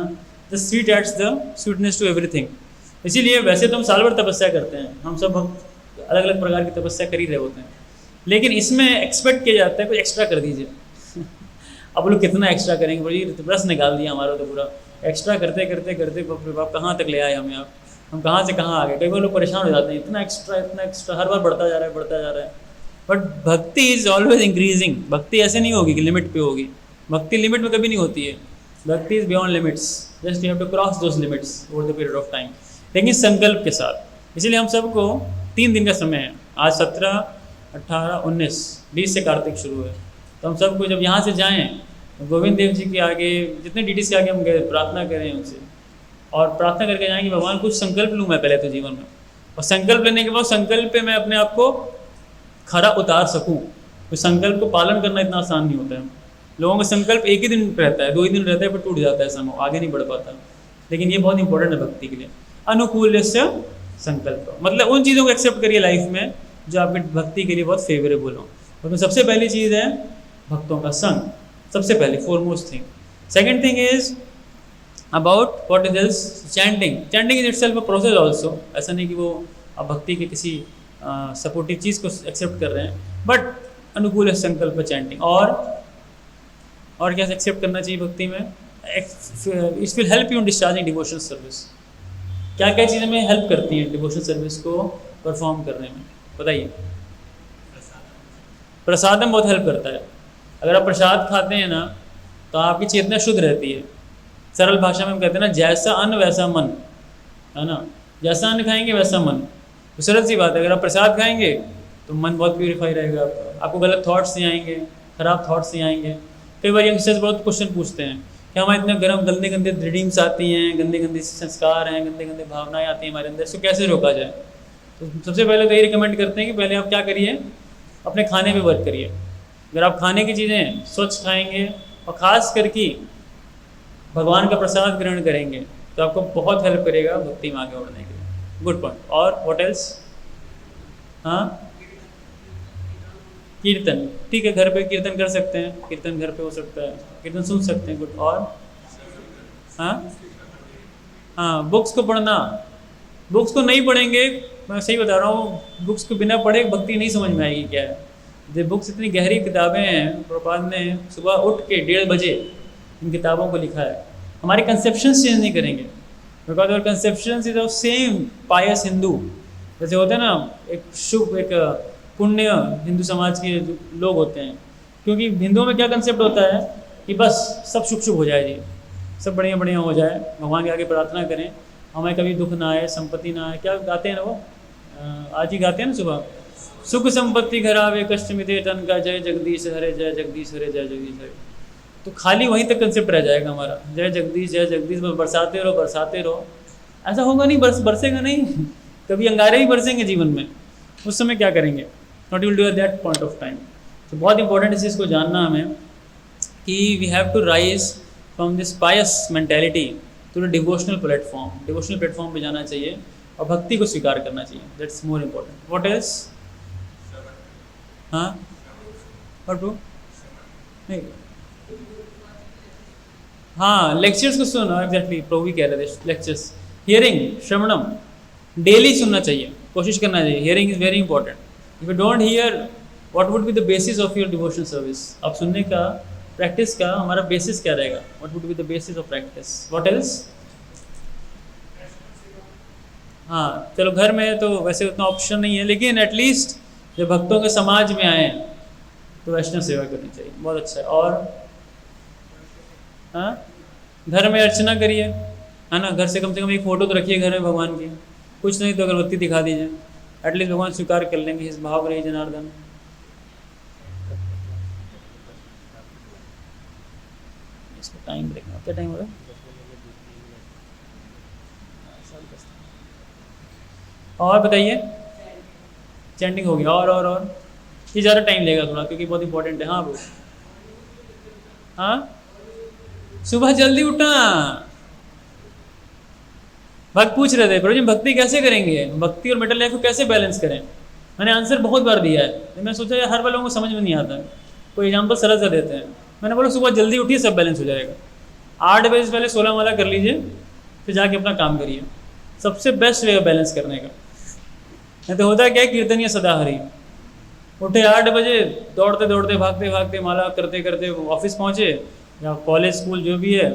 The sweet adds the sweetness to everything. इसीलिए वैसे तो हम साल भर तपस्या करते हैं, हम सब अलग अलग प्रकार की तपस्या कर ही रहे होते हैं, लेकिन इसमें एक्सपेक्ट किया जाता है कुछ एक्स्ट्रा कर दीजिए। अब लोग कितना एक्स्ट्रा करेंगे, बड़ी रस निकाल दिया हमारा तो पूरा। एक्स्ट्रा करते करते करते बाप कहाँ तक ले आए हमें आप, हम कहाँ से कहाँ आ गए। कई बार लोग परेशान हो जाते हैं, इतना एक्स्ट्रा हर बार बढ़ता जा रहा है। बट भक्ति इज ऑलवेज इंक्रीजिंग। भक्ति ऐसे नहीं होगी कि लिमिट पे होगी, भक्ति लिमिट में कभी नहीं होती है। Bhakti is beyond limits, just you have to cross those limits over the period of time, लेकिन संकल्प के साथ। इसीलिए हम सबको 3 दिन का समय है। आज 17, 18, 19, 20 से कार्तिक शुरू है। तो हम सबको जब यहाँ से जाएँ, गोविंद देव जी के आगे, जितने डीटीज के आगे हम गए, प्रार्थना करें उनसे और प्रार्थना करके जाएं कि भगवान कुछ संकल्प लूँ मैं पहले तो जीवन में, और संकल्प लेने के बाद संकल्प पे मैं अपने आप को खरा उतार सकूँ। तो संकल्प को पालन करना इतना आसान नहीं होता है। लोगों का संकल्प एक ही दिन रहता है, 2 ही दिन रहता है, पर टूट जाता है, समय आगे नहीं बढ़ पाता। लेकिन ये बहुत इंपॉर्टेंट है भक्ति के लिए। अनुकूल्यस्य संकल्प, मतलब उन चीज़ों को एक्सेप्ट करिए लाइफ में जो आपकी भक्ति के लिए बहुत फेवरेबल हो। उसमें सबसे पहली चीज़ है भक्तों का संग, सबसे पहले foremost thing. Second thing is about what is this chanting. Chanting is itself a process also. ऐसा नहीं कि वो आप भक्ति के किसी सपोर्टिव चीज़ को एक्सेप्ट कर रहे हैं, बट अनुकूल संकल्प चैंटिंग। और क्या एक्सेप्ट करना चाहिए भक्ति में? It will help you in discharging devotional service. क्या क्या चीज़ें में हेल्प करती हैं डिवोशनल सर्विस को परफॉर्म करने में, बताइए। प्रसादम बहुत हेल्प करता है। अगर आप प्रसाद खाते हैं ना तो आपकी चेतना शुद्ध रहती है। सरल भाषा में हम कहते हैं ना, जैसा अन्न वैसा मन, है ना। जैसा अन्न खाएंगे वैसा मन। तो सरल सी बात है, अगर आप प्रसाद खाएंगे तो मन बहुत प्यूरीफाई रहेगा आपको गलत थॉट्स नहीं आएंगे, खराब थॉट्स नहीं आएंगे। कई बार यंगस्टर्स बहुत क्वेश्चन पूछते हैं कि हमारे इतने गंदे गंदे ड्रीम्स आती हैं, गंदे गंदे संस्कार हैं, गंदे गंदे भावनाएं आती हैं हमारे अंदर, इसको कैसे रोका जाए। तो सबसे पहले तो ये रिकमेंड करते हैं कि पहले आप क्या करिए, अपने खाने पे वर्क करिए। अगर आप खाने की चीज़ें स्वच्छ खाएंगे और ख़ास करके भगवान का प्रसाद ग्रहण करेंगे तो आपको बहुत हेल्प करेगा भक्ति में आगे बढ़ने के लिए। Good point. और व्हाट एल्स? हाँ, कीर्तन, ठीक है, घर पे कीर्तन कर सकते हैं, कीर्तन घर पे हो सकता है, कीर्तन सुन सकते हैं। गुड। और हाँ, बुक्स को पढ़ना। बुक्स को नहीं पढ़ेंगे, मैं सही बता रहा हूँ, बुक्स को बिना पढ़े भक्ति नहीं समझ में आएगी क्या है। ये बुक्स इतनी गहरी किताबें हैं, प्रभुपाद ने सुबह उठ के 1:30 बजे इन किताबों को लिखा है। हमारे कंसेप्शंस चेंज नहीं करेंगे, because our conceptions is of same pious Hindu. जैसे होते हैं ना, एक शुभ, एक पुण्य हिंदू समाज के जो लोग होते हैं, क्योंकि हिंदुओं में क्या कंसेप्ट होता है कि बस सब शुभ शुभ हो जाए जी, सब बढ़िया बढ़िया हो जाए, भगवान के आगे प्रार्थना करें, हमें कभी दुख ना आए, संपत्ति ना आए। क्या गाते हैं ना वो, आज ही गाते हैं ना सुबह, सुख संपत्ति घर आवे, कष्ट मिटे तन का, जय जगदीश हरे, जय जगदीश हरे, जय जगदीश हरे। तो खाली वहीं तक कंसेप्ट रह जाएगा हमारा, जय जगदीश जय जगदीश, बरसाते रहो बरसाते रहो। ऐसा होगा नहीं, बरसेगा नहीं, कभी अंगारे ही बरसेंगे जीवन में, उस समय क्या करेंगे? Not will do at that point of time. तो बहुत इंपॉर्टेंट इस चीज़ को जानना हमें कि we have to rise from this pious mentality to the devotional platform. Devotional platform पे जाना चाहिए और भक्ति को स्वीकार करना चाहिए। That's more important. What else? हाँ, और टू नहीं, हाँ, लेक्चर्स को सुनो। एग्जैक्टली, प्रभु भी कह रहे थे लेक्चर्स, हियरिंग, श्रवणम, डेली सुनना चाहिए, कोशिश करना चाहिए। Hearing is very important. If you don't hear, what would be the basis of your devotional service? आप सुनने का, प्रैक्टिस का हमारा बेसिस क्या रहेगा? What would be the basis of practice? What else? हाँ, चलो घर में है तो वैसे उतना ऑप्शन नहीं है, लेकिन एटलीस्ट जब भक्तों के समाज में आए तो वैष्णव सेवा करनी चाहिए। बहुत अच्छा है। और हाँ, घर में अर्चना करिए, है ना। घर से कम एक फ़ोटो तो रखिए घर में भगवान की, कुछ नहीं तो अगरबत्ती दिखा दीजिए, एटलीस्ट भगवान स्वीकार कर लेंगे। इस भाव रही जनार्दन। इसको टाइम देखना, क्या टाइम हो रहा है? और बताइए, चैंटिंग हो गया। और ये ज़्यादा टाइम लेगा थोड़ा, क्योंकि बहुत इंपॉर्टेंट है। हाँ वो, हाँ, सुबह जल्दी उठना। भक्त पूछ रहे थे, प्रभु जी भक्ति कैसे करेंगे, भक्ति और मेटल लाइफ को कैसे बैलेंस करें? मैंने आंसर बहुत बार दिया है, मैं सोचा यार हर बार लोगों को समझ में नहीं आता है, कोई एग्जाम्पल सरल सा देते हैं। मैंने बोला सुबह जल्दी उठिए, सब बैलेंस हो जाएगा। 8 बजे से पहले 16 माला कर लीजिए, फिर जाके अपना काम करिए। सबसे बेस्ट वे है बैलेंस करने का। नहीं तो होता क्या है, कीर्तनीय सदा हरी। उठे 8 बजे, दौड़ते दौड़ते भागते भागते माला करते करते ऑफिस पहुँचे या कॉलेज स्कूल जो भी है,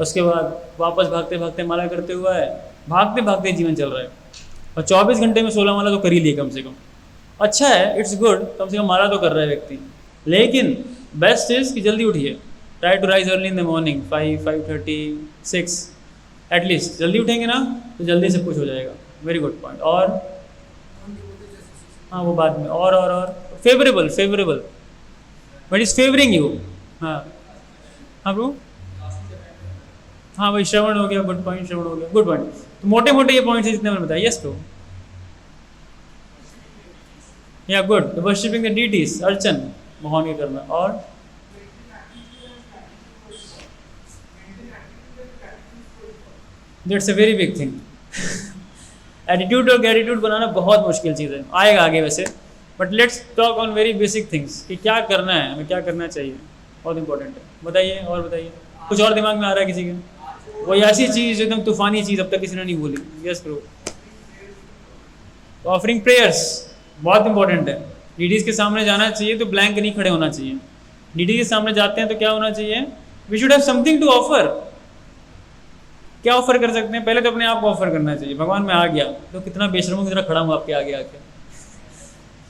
उसके बाद वापस भागते भागते माला करते हुआ है, भागते भागते जीवन चल रहा है। और 24 घंटे में 16 माला तो कर ही लिए कम से कम। अच्छा है, इट्स गुड, कम से कम माला तो कर रहा है व्यक्ति। लेकिन बेस्ट इज़ कि जल्दी उठिए। Try to rise early in the morning, 5:30, 6 at least. जल्दी उठेंगे ना तो जल्दी सब कुछ हो जाएगा। Very good point. और हाँ, वो बाद में। और favourable what is favouring you? हाँ हाँ ब्रो, हाँ भाई, श्रवण हो गया, गुड पॉइंट, श्रवण हो गया, गुड पॉइंट। तो मोटे मोटे ये पॉइंट्स जितने मैंने बताया, यस टू, या गुड, वर्शिपिंग द डीटीज, अर्चन भगवान के करना, और that's a very big thing. Attitude और ग्रेटिट्यूड बनाना बहुत मुश्किल चीज़ है, आएगा आगे वैसे, but let's talk on very basic things कि क्या करना है, हमें क्या करना चाहिए, बहुत इंपॉर्टेंट है। बताइए, और बताइए, कुछ और दिमाग में आ रहा है किसी के? वही ऐसी चीज़ एकदम तूफानी चीज़ अब तक किसी ने नहीं बोली। यस ब्रो, ऑफरिंग प्रेयर्स बहुत इंपॉर्टेंट है। डीडीज़ के सामने जाना चाहिए तो ब्लैंक नहीं खड़े होना चाहिए। डीडी के सामने जाते हैं तो क्या होना चाहिए? We should have something to offer. क्या ऑफर कर सकते हैं? पहले तो अपने आप को ऑफर करना चाहिए। भगवान मैं आ गया, तो कितना बेशर्मों की तरह खड़ा हूँ आपके आगे आके।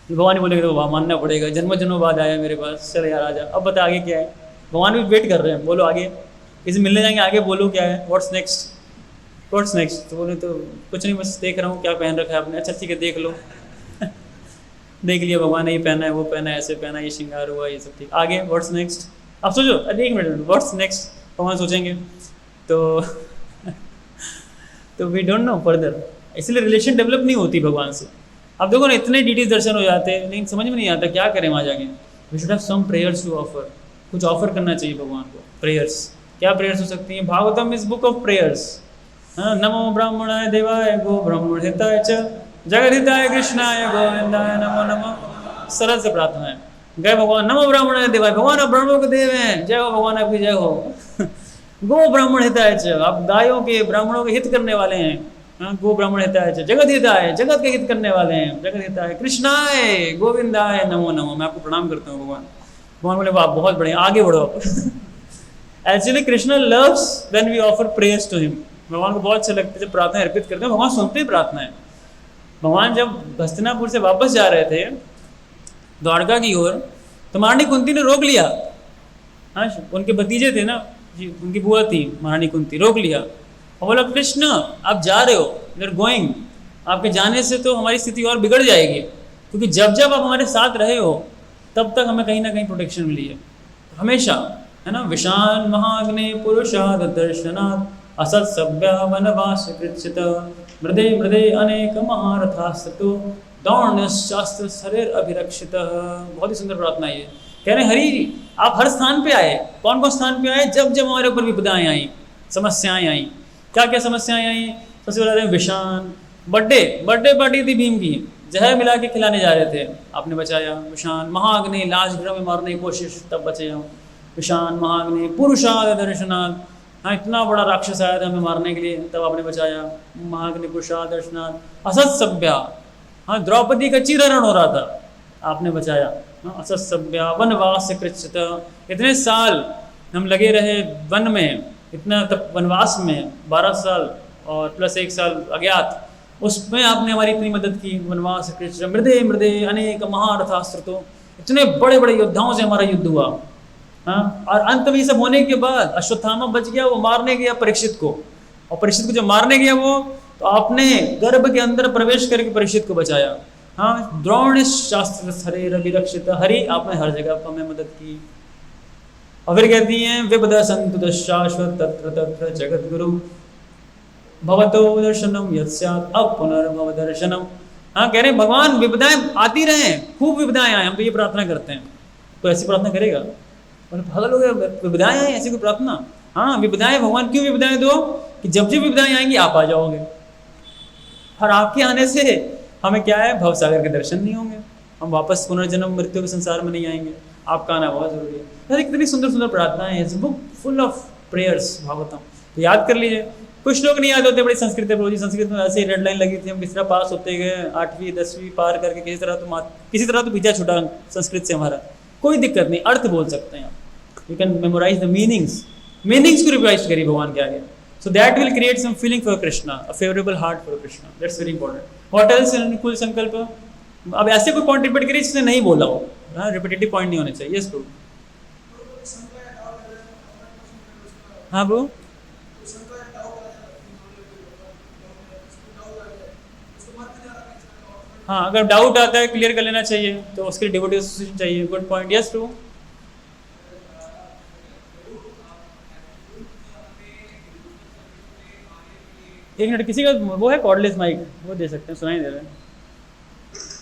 भगवान ही बोलेगा तो वाह, मानना पड़ेगा, जन्मों जन्मों बाद आया मेरे पास, चल यार आजा, अब बता आगे क्या है। भगवान भी वेट कर रहे हैं, बोलो आगे, किसी मिलने जाएंगे, आगे बोलो क्या है, व्हाट्स नेक्स्ट, व्हाट्स नेक्स्ट। तो बोले तो कुछ नहीं, बस देख रहा हूँ क्या पहन रखा है आपने, अच्छा ठीक है देख लो। देख लिया भगवान ने, ये पहना है, वो पहना है, ऐसे पहना है, ये श्रृंगार हुआ, ये सब ठीक, आगे व्हाट्स नेक्स्ट। अब सोचो, अरे एक मिनट, व्हाट्स नेक्स्ट भगवान सोचेंगे तो वी डोंट नो फर्दर, इसलिए रिलेशन डेवलप नहीं होती भगवान से। अब देखो ना, इतने डिटेल्स दर्शन हो जाते हैं, लेकिन समझ में नहीं आता क्या करें वहाँ जाके। We should have some prayers to offer, कुछ ऑफर करना चाहिए भगवान को। प्रेयर्स, क्या प्रेयर्स हो सकती हैं? Bhagavatam is book of prayers. हाँ, नमो ब्राह्मणाय देवाय गो ब्राह्मण हिताय च जगत हिताय कृष्णाय गोविंदाय नमो नमः। सरल से प्रार्थना है, गए भगवान, नमो ब्राह्मणाय देवाय, भगवान आप ब्राह्मणों के देव हैं, जय हो भगवान आपकी जय हो। गो ब्राह्मण हिताय च, आप गायों के, ब्राह्मणों के हित करने वाले हैं। हाँ, गो ब्राह्मण हिताय च, जगत हिताय, जगत के हित करने वाले हैं, जगत हिताय कृष्णाय गोविंदाय नमो नमो। मैं आपको प्रणाम करता हूँ भगवान। भगवान बोले वाह बहुत बढ़िया, आगे बढ़ो। Actually Krishna loves when we offer prayers to him. भगवान को बहुत अच्छा लगता है जब प्रार्थना अर्पित करते हैं, भगवान सुनते हैं प्रार्थनाएं। भगवान जब हस्तिनापुर से वापस जा रहे थे द्वारका की ओर, तो महारानी कुंती ने रोक लिया। हाँ, उनके भतीजे थे ना जी, उनकी बुआ थी महारानी कुंती, रोक लिया और बोला कृष्ण आप जा रहे हो, यू आर गोइंग, आपके जाने से तो हमारी स्थिति और बिगड़ जाएगी, क्योंकि जब जब आप हमारे साथ रहे हो तब तक हमें कहीं ना कहीं प्रोटेक्शन मिली है हमेशा, है ना। विशाल महाग्नि पुरुषाद दर्शनात् असत सभ्या वनवास कृच्छित मृदे मृदे अनेक महारथास्तु दौर्ण्यशास्त्र शरीर अभिरक्षित। बहुत ही सुंदर प्रार्थना है ये। कह रहे हरि आप हर स्थान पे आए। कौन कौन स्थान पे आए? जब जब हमारे ऊपर विपदाएं आई, समस्याएं आई। क्या क्या समस्याएं आई? सबसे पहले विषाण, बर्थडे पार्टी थी भीम की, जहर मिला के खिलाने जा रहे थे, आपने बचाया। विषाण महाग्नि, लाश गृह में मारने की कोशिश, तब बचे हम। विषाण महाग्नि पुरुषाद दर्शनात्, हाँ इतना बड़ा राक्षस आया था हमें मारने के लिए, तब आपने बचाया। महाग्नि पुरुषाद दर्शनात् असत सभ्या, हाँ द्रौपदी का चीरहरण हो रहा था, आपने बचाया। असत सभ्या वनवास कृच्छित, इतने साल हम लगे रहे वन में, इतना तब वनवास में 12 साल और प्लस 1 साल अज्ञात, उसमें आपने हमारी इतनी मदद की। वनवास कृच्छित मृदे मृदे अनेक महारथास्त्र, तो इतने बड़े बड़े योद्धाओं से हमारा युद्ध हुआ। हाँ, और अंत में ये सब होने के बाद अश्वत्थामा बच गया, वो मारने गया परीक्षित को, और परीक्षित को जब मारने गया वो, तो आपने गर्भ के अंदर प्रवेश करके परीक्षित को बचाया। हाँ, द्रोण शास्त्र शरीर अभिरक्षित, हरि आपने हर जगह पर हमें मदद की। और फिर कहती हैं विपदा संतु शाश्वत तत्र तत्र जगत गुरु भवतो दर्शनम यत्स्यात् अब पुनर्भव दर्शनम। हाँ, कह रहे हैं भगवान विपदाएं आती रहे, खूब विपदाएं आए, हम तो ये प्रार्थना करते हैं। तो ऐसी प्रार्थना करेगा? पागल हो गया, विपदाएं आए ऐसी कोई प्रार्थना? हाँ, विपदाएं, भगवान क्यों विपदाएं दो? कि जब जब विपदाएं आएंगी आप आ जाओगे, और आपके आने से हमें क्या है, भवसागर के दर्शन नहीं होंगे, हम वापस पुनर्जन्म मृत्यु के संसार में नहीं आएंगे। आपका आना बहुत जरूरी है। यार कितनी सुंदर सुंदर प्रार्थनाएं हैं, book full of prayers Bhagavatam, तो याद कर लीजिए। कुछ लोग नहीं याद होते, बड़ी संस्कृत है जी, संस्कृत में ऐसे ही रेड लाइन लगी थी, हम किसी तरह पास होते गए, 8वीं 10वीं पार करके किसी तरह तो पीछा छुटा संस्कृत से हमारा, कोई दिक्कत नहीं, अर्थ बोल सकते हैं आप। You can memorise the meanings को रिवाइज करिए भगवान के आगे, so that will create some feeling for Krishna, a favorable heart for Krishna. That's very important. What else in कुल संकल्प? अब ऐसे कोई पॉइंट रिपीट करिए जिसने नहीं बोला हो, हाँ रिपीटेटिव पॉइंट नहीं होने चाहिए। यस ब्रो, हाँ ब्रो, हाँ अगर डाउट आता है क्लियर कर लेना चाहिए, तो उसके लिए डिवोटी एसोसिएशन चाहिए। Good point. यस ब्रो, एक मिनट, किसी का वो है कॉर्डलेस माइक, वो दे सकते हैं, सुनाई दे रहे हैं।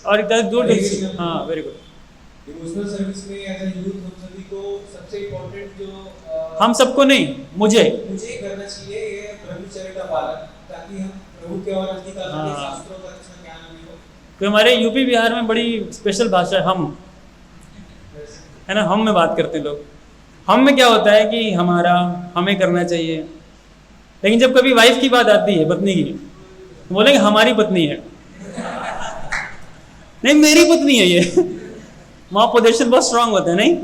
और एक तरह दूर, हाँ वेरी गुड। डिवोशनल सर्विस में एज अ यूथ हम सभी को सबसे इम्पोर्टेंट जो हम सबको नहीं, मुझे करना चाहिए ये ब्रह्मचर्य का पालन, ताकि हम प्रभु के और नजदीक आ सकें, शास्त्रों का अच्छा ज्ञान हमें हो। तो हमारे यूपी बिहार में बड़ी स्पेशल भाषा है हम, है ना, हम में बात करते हैं लोग। हम में क्या होता है कि हमारा, हमें करना चाहिए, लेकिन जब कभी वाइफ की बात आती है, पत्नी की, तो बोलेंगे हमारी पत्नी है, नहीं मेरी पत्नी है ये। वहाँ पोजीशन बहुत स्ट्रांग होता है, नहीं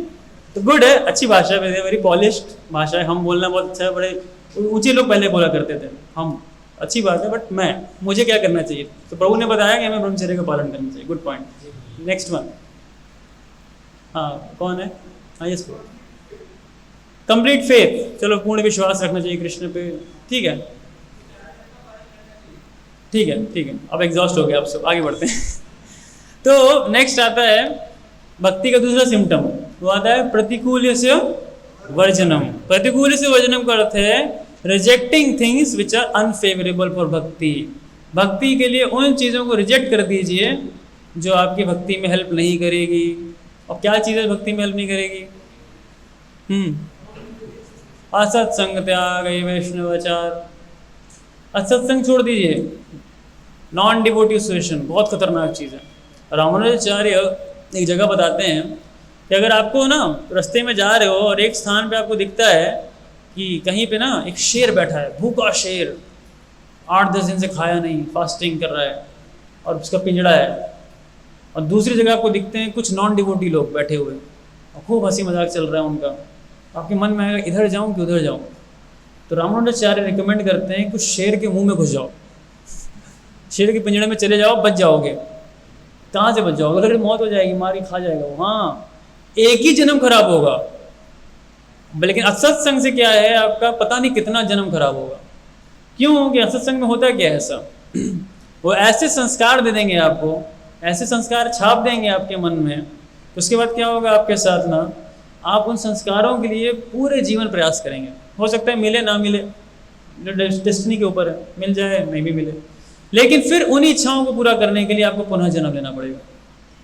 तो गुड है, अच्छी भाषा है, वेरी पॉलिश्ड भाषा है। हम बोलना बहुत अच्छा है, बड़े ऊंचे लोग पहले बोला करते थे हम, अच्छी बात है। बट मुझे क्या करना चाहिए, तो प्रभु ने बताया कि हमें ब्रह्मचर्य का पालन करना चाहिए। Good point. नेक्स्ट वन, हाँ कौन है, हाँ यस, कंप्लीट फेथ, चलो पूर्ण विश्वास रखना चाहिए कृष्ण पे, ठीक है ठीक है ठीक है। अब एग्जॉस्ट हो गया, अब सब आगे बढ़ते हैं। तो नेक्स्ट आता है भक्ति का दूसरा सिम्टम, वो आता है प्रतिकूल से वर्जनम। प्रतिकूल से वर्जनम का अर्थ है rejecting things which are unfavourable for bhakti. भक्ति के लिए उन चीज़ों को रिजेक्ट कर दीजिए जो आपकी भक्ति में हेल्प नहीं करेगी। और क्या चीज़ें भक्ति में हेल्प नहीं करेगी? असत्संग त्याग, वैष्णवाचार, असत्संग छोड़ दीजिए, नॉन डिवोटिव एसोसिएशन बहुत खतरनाक चीज़ है। रामानुजाचार्य एक जगह बताते हैं कि अगर आपको ना रास्ते में जा रहे हो और एक स्थान पे आपको दिखता है कि कहीं पे ना एक शेर बैठा है, भूखा शेर, 8-10 दिन से खाया नहीं, फास्टिंग कर रहा है और उसका पिंजड़ा है, और दूसरी जगह आपको दिखते हैं कुछ नॉन डिवोटी लोग बैठे हुए और खूब हंसी मजाक चल रहा है उनका, आपके मन में आएगा इधर जाऊं कि उधर जाऊं। तो रामानुजाचार्य रिकमेंड करते हैं कुछ शेर के मुंह में घुस जाओ, शेर के पिंजड़े में चले जाओ, बच जाओगे। कहाँ से बच जाओगे? अगर मौत हो जाएगी, मारी खा जाएगा वो, हाँ एक ही जन्म खराब होगा। लेकिन असत्संग से क्या है, आपका पता नहीं कितना जन्म खराब होगा। क्यों? कि असत्संग में होता क्या है ऐसा, वो ऐसे संस्कार दे देंगे आपको, ऐसे संस्कार छाप देंगे आपके मन में, तो उसके बाद क्या होगा आपके साथ ना, आप उन संस्कारों के लिए पूरे जीवन प्रयास करेंगे। हो सकता है मिले ना मिले, डेस्टिनी के ऊपर है, मिल जाए नहीं भी मिले, लेकिन फिर उन इच्छाओं को पूरा करने के लिए आपको पुनः जन्म लेना पड़ेगा।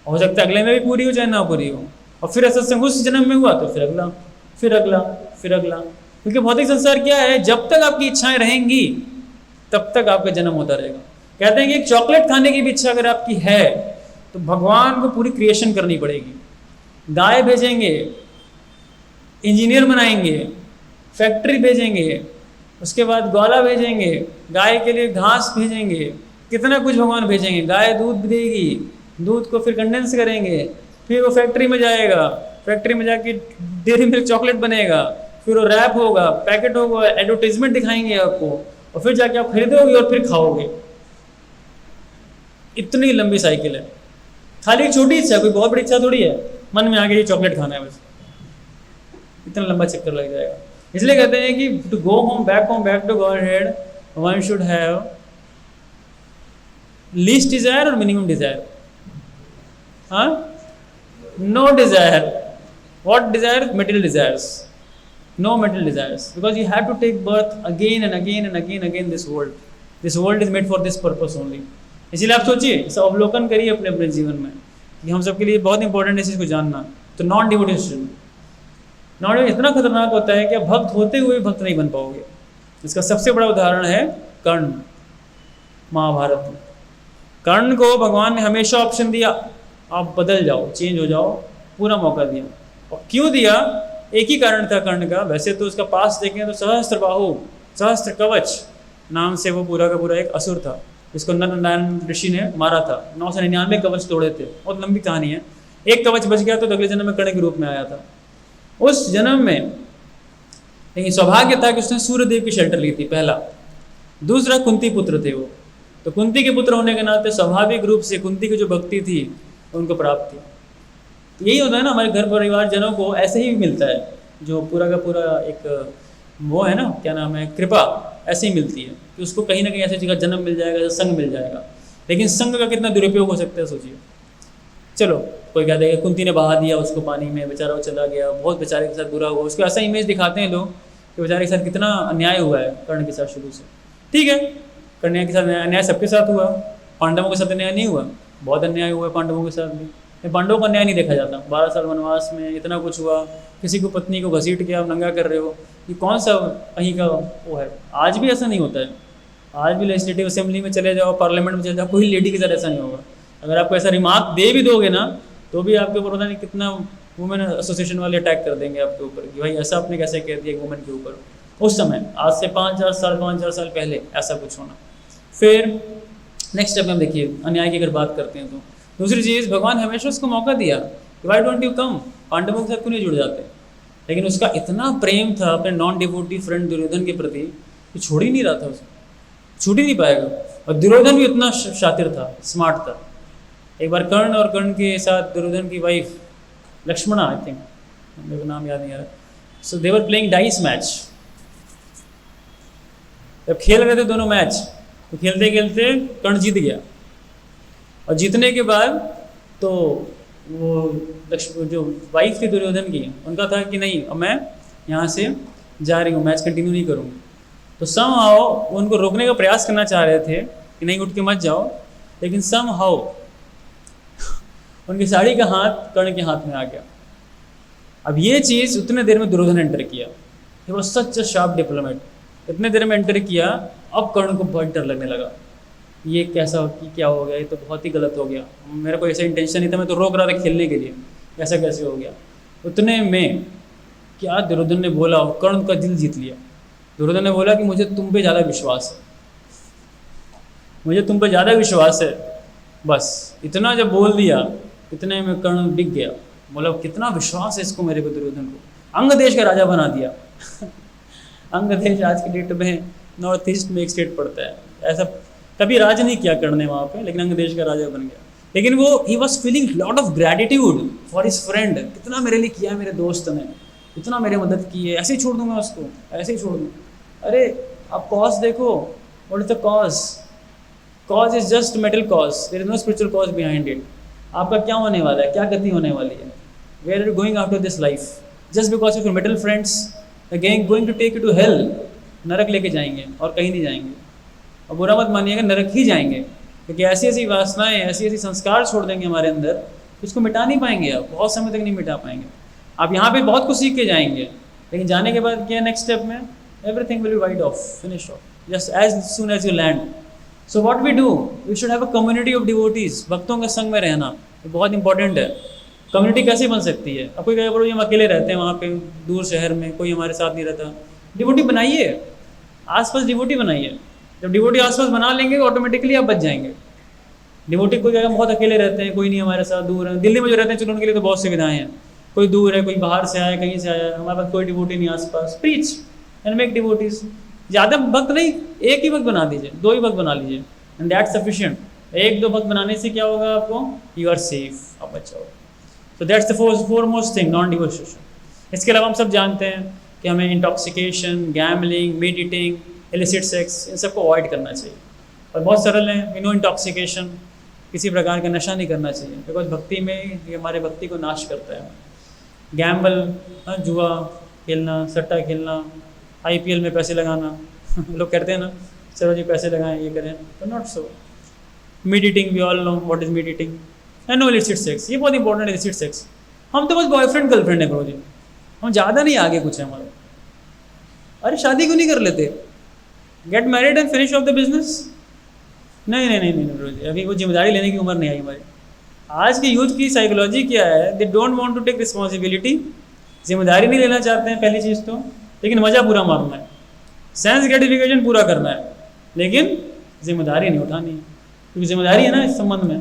हो सकता है अगले में भी पूरी हो चाहे ना पूरी हो, और फिर असत्संग उस जन्म में हुआ तो फिर अगला, फिर अगला, फिर अगला। क्योंकि भौतिक संसार क्या है, जब तक आपकी इच्छाएं रहेंगी तब तक आपका जन्म होता रहेगा। कहते हैं कि एक चॉकलेट खाने की भी इच्छा अगर आपकी है तो भगवान को पूरी क्रिएशन करनी पड़ेगी। गाय भेजेंगे, इंजीनियर बनाएंगे, फैक्ट्री भेजेंगे, उसके बाद ग्वाला भेजेंगे, गाय के लिए घास भेजेंगे, कितना कुछ भगवान भेजेंगे। गाय दूध देगी, दूध को फिर कंडेंस करेंगे, फिर वो फैक्ट्री में जाएगा, फैक्ट्री में जाके डेयरी मिल्क चॉकलेट बनेगा, फिर वो रैप होगा, पैकेट होगा, एडवर्टीजमेंट दिखाएंगे आपको, और फिर जाके आप खरीदोगे और फिर खाओगे। इतनी लंबी साइकिल है। खाली एक छोटी इच्छा, कोई बहुत बड़ी इच्छा थोड़ी है, मन में आ गई चॉकलेट खाना है बस, इतना लंबा चक्कर लग जाएगा। इसलिए कहते हैं कि to go home back to godhead one should have least desire और मिनिमम डिजायर। हाँ, no desire. What desire? Material desires. No material desires, because you have to take birth again and again and again again this world. This world is made for this purpose only. इसीलिए आप सोचिए, इसे अवलोकन करिए अपने अपने जीवन में कि हम सबके लिए बहुत इंपॉर्टेंट है इस चीज़ को जानना। तो नॉन डिवोटेशन, नॉन इतना खतरनाक होता है कि आप भक्त होते हुए भक्त नहीं बन पाओगे। इसका सबसे बड़ा उदाहरण है कर्ण, महाभारत में। कर्ण को भगवान ने हमेशा ऑप्शन दिया, आप बदल जाओ, चेंज हो जाओ, पूरा मौका दिया। और क्यों दिया? एक ही कारण था कर्ण का। वैसे तो उसका पास देखें तो सहस्त्रबाहु, सहस्त्र कवच नाम से वो पूरा का पूरा एक असुर था, जिसको नर नारायण ऋषि ने मारा था। 999 कवच तोड़े थे, बहुत लंबी कहानी है। एक कवच बच गया तो अगले जन्म में कर्ण के रूप में आया था। उस जन्म में लेकिन सौभाग्य था कि उसने सूर्यदेव की शेल्टर ली थी, पहला। दूसरा, कुंती पुत्र थे वो, तो कुंती के पुत्र होने के नाते स्वाभाविक रूप से कुंती की जो भक्ति थी उनको प्राप्त थी। तो यही होता है ना, हमारे घर परिवार जनों को ऐसे ही मिलता है, जो पूरा का पूरा एक वो है ना, क्या नाम है, कृपा ऐसे ही मिलती है कि उसको कहीं ना कहीं ऐसी जगह जन्म मिल जाएगा, संग मिल जाएगा। लेकिन संग का कितना दुरुपयोग हो सकता है सोचिए। चलो कोई कह देगा कुंती ने बहा दिया उसको पानी में, बेचारा वो चला गया, बहुत बेचारे के साथ बुरा हुआ, उसको ऐसा इमेज दिखाते हैं लोग कि बेचारे के साथ कितना अन्याय हुआ है कर्ण के साथ शुरू से। ठीक है, कन्या के साथ अन्याय सबके साथ हुआ, पांडवों के साथ अन्याय नहीं हुआ, बहुत अन्याय हुआ है पांडवों के साथ भी। लेकिन पांडवों का अन्याय नहीं देखा जाता। 12 साल वनवास में इतना कुछ हुआ, किसी को पत्नी को घसीट के आप नंगा कर रहे हो, ये कौन सा कहीं का वो है? आज भी ऐसा नहीं होता है। आज भी लेजिस्लेटिव असेंबली में चले जाओ, पार्लियामेंट में चले जाओ, कोई लेडी के साथ ऐसा नहीं होगा। अगर आपको ऐसा रिमार्क दे भी दोगे ना, तो भी आपके ऊपर पता नहीं कितना वुमेन एसोसिएशन वाले अटैक कर देंगे आपके ऊपर कि भाई ऐसा आपने कैसे कह दिया वुमेन के ऊपर। उस समय आज से 5-4 साल पहले ऐसा कुछ होना। फिर नेक्स्ट स्टेप में हम देखिए अन्याय की अगर बात करते हैं तो दूसरी चीज़, भगवान हमेशा उसको मौका दिया कि वाई डोंट यू कम, पांडवों के साथ क्यों नहीं जुड़ जाते। लेकिन उसका इतना प्रेम था अपने नॉन डिवोटी फ्रेंड दुर्योधन के प्रति कि छोड़ ही नहीं रहा था, उसे छूट ही नहीं पाएगा। और दुर्योधन भी इतना शातिर था, स्मार्ट था। एक बार कर्ण और कर्ण के साथ दुर्योधन की वाइफ लक्ष्मणा, आई थिंक, मेरे को नाम याद नहीं आ रहा, सो दे वर प्लेइंग डाइस मैच। जब खेल रहे थे दोनों मैच, तो खेलते खेलते कर्ण जीत गया, और जीतने के बाद तो वो जो वाइफ थी दुर्योधन की, उनका था कि नहीं अब मैं यहाँ से जा रही हूँ, मैच कंटिन्यू नहीं करूँगी। तो समहाउ उनको रोकने का प्रयास करना चाह रहे थे कि नहीं उठ के मत जाओ, लेकिन समहाउ उनकी साड़ी का हाथ कर्ण के हाथ में आ गया। अब ये चीज़ उतने देर में दुर्योधन एंटर किया, वो सच शार्प डिप्लोमेट, इतने देर में एंटर किया। अब कर्ण को बहुत डर लगने लगा, ये कैसा क्या हो गया, ये तो बहुत ही गलत हो गया, मेरा कोई ऐसा इंटेंशन नहीं था, मैं तो रोक रहा था खेलने के लिए, ऐसा कैसे हो गया। उतने में क्या दुर्योधन ने बोला, कर्ण का दिल जीत लिया। दुर्योधन ने बोला कि मुझे तुम पे ज़्यादा विश्वास है, मुझे तुम पे ज़्यादा विश्वास है। बस इतना जब बोल दिया, इतने में कर्ण बिक गया, बोला कितना विश्वास है इसको मेरे पे दुर्योधन को, अंग देश का राजा बना दिया। अंग देश आज की डेट में नॉर्थ ईस्ट में एक स्टेट पड़ता है, ऐसा कभी राज नहीं किया कर्ण ने वहाँ पे, लेकिन अंग देश का राजा बन गया। लेकिन वो he was feeling lot of gratitude for his friend, कितना मेरे लिए किया है मेरे दोस्त ने, इतना मेरी मदद की है, ऐसे ही छोड़ दूंगा उसको, ऐसे ही छोड़ दूँ। अरे आप कॉज देखो, what is the cause? Cause is just mental cause, there is no spiritual cause behind it. आपका क्या होने वाला है, क्या गति होने वाली है, where are you going after this life? Just because of your mental friends again going to take you to hell, नरक लेके जाएंगे और कहीं नहीं जाएंगे। और बुरा मत मानिएगा, नरक ही जाएंगे, क्योंकि ऐसी ऐसी वासनाएं, ऐसी ऐसी संस्कार छोड़ देंगे हमारे अंदर, उसको मिटा नहीं पाएंगे आप, बहुत समय तक नहीं मिटा पाएंगे। आप यहाँ पे बहुत कुछ सीख के जाएंगे, लेकिन जाने के बाद क्या नेक्स्ट स्टेप में, everything will be wiped off, finish off, just as soon as you land. So what we do, we should have a community of devotees, भक्तों के संग में रहना ये बहुत इंपॉर्टेंट है। कम्युनिटी कैसे बन सकती है? अब कोई कहे बोलो हम अकेले रहते हैं वहाँ पे दूर शहर में, कोई हमारे साथ नहीं रहता, डिवोटी बनाइए, आसपास डिवोटी बनाइए। जब डिवोटी आसपास बना लेंगे ऑटोमेटिकली आप बच जाएंगे। डिवोटी कोई जगह बहुत अकेले रहते हैं, कोई नहीं हमारे साथ, दूर है, दिल्ली में जो रहते हैं चलो उनके लिए तो बहुत सुविधाएं हैं, कोई दूर है, कोई बाहर से आया, कहीं से आया, हमारे पास कोई डिवोटी नहीं आसपास, प्रीच एंड मेक डिवोटीज। ज़्यादा भक्त नहीं, एक ही भक्त बना दीजिए, 2 ही भक्त बना लीजिए, एंड दैट सफिशिएंट। 1-2 भक्त बनाने से क्या होगा आपको, यू आर सेफ, आप बचाओ। So that's the foremost thing, non devotion. इसके अलावा हम सब जानते हैं कि हमें intoxication, gambling, meat eating, illicit sex, इन सबको अवॉइड करना चाहिए। और बहुत सरल है, नो इंटॉक्सिकेशन, किसी प्रकार का नशा नहीं करना चाहिए, बिकॉज भक्ति में ये हमारे भक्ति को नाश करता है। गैम्बल, जुआ खेलना, सट्टा खेलना, IPL में पैसे लगाना लोग कहते हैं ना चलो जी पैसे लगाएं, ये करें, तो not so. Meat eating, we all know what is meat eating, and no illicit sex, ये बहुत इंपॉर्टेंट है। इलिसिट सेक्स, हम तो बस बॉयफ्रेंड गर्लफ्रेंड है ब्रो जी, हम ज़्यादा नहीं आगे कुछ है हमारे। अरे शादी क्यों नहीं कर लेते, get married and finish off the business. नहीं नहीं नहीं नहीं ब्रो जी, अभी वो जिम्मेदारी लेने की उम्र नहीं आई हमारी। आज के यूथ की साइकोलॉजी क्या है, they don't want to take responsibility, जिम्मेदारी नहीं लेना चाहते हैं पहली चीज़ तो, लेकिन मज़ा पूरा मारना है, सेंस ग्रेटिफिकेशन पूरा करना है, लेकिन जिम्मेदारी नहीं उठानी है। क्योंकि जिम्मेदारी है ना इस संबंध में,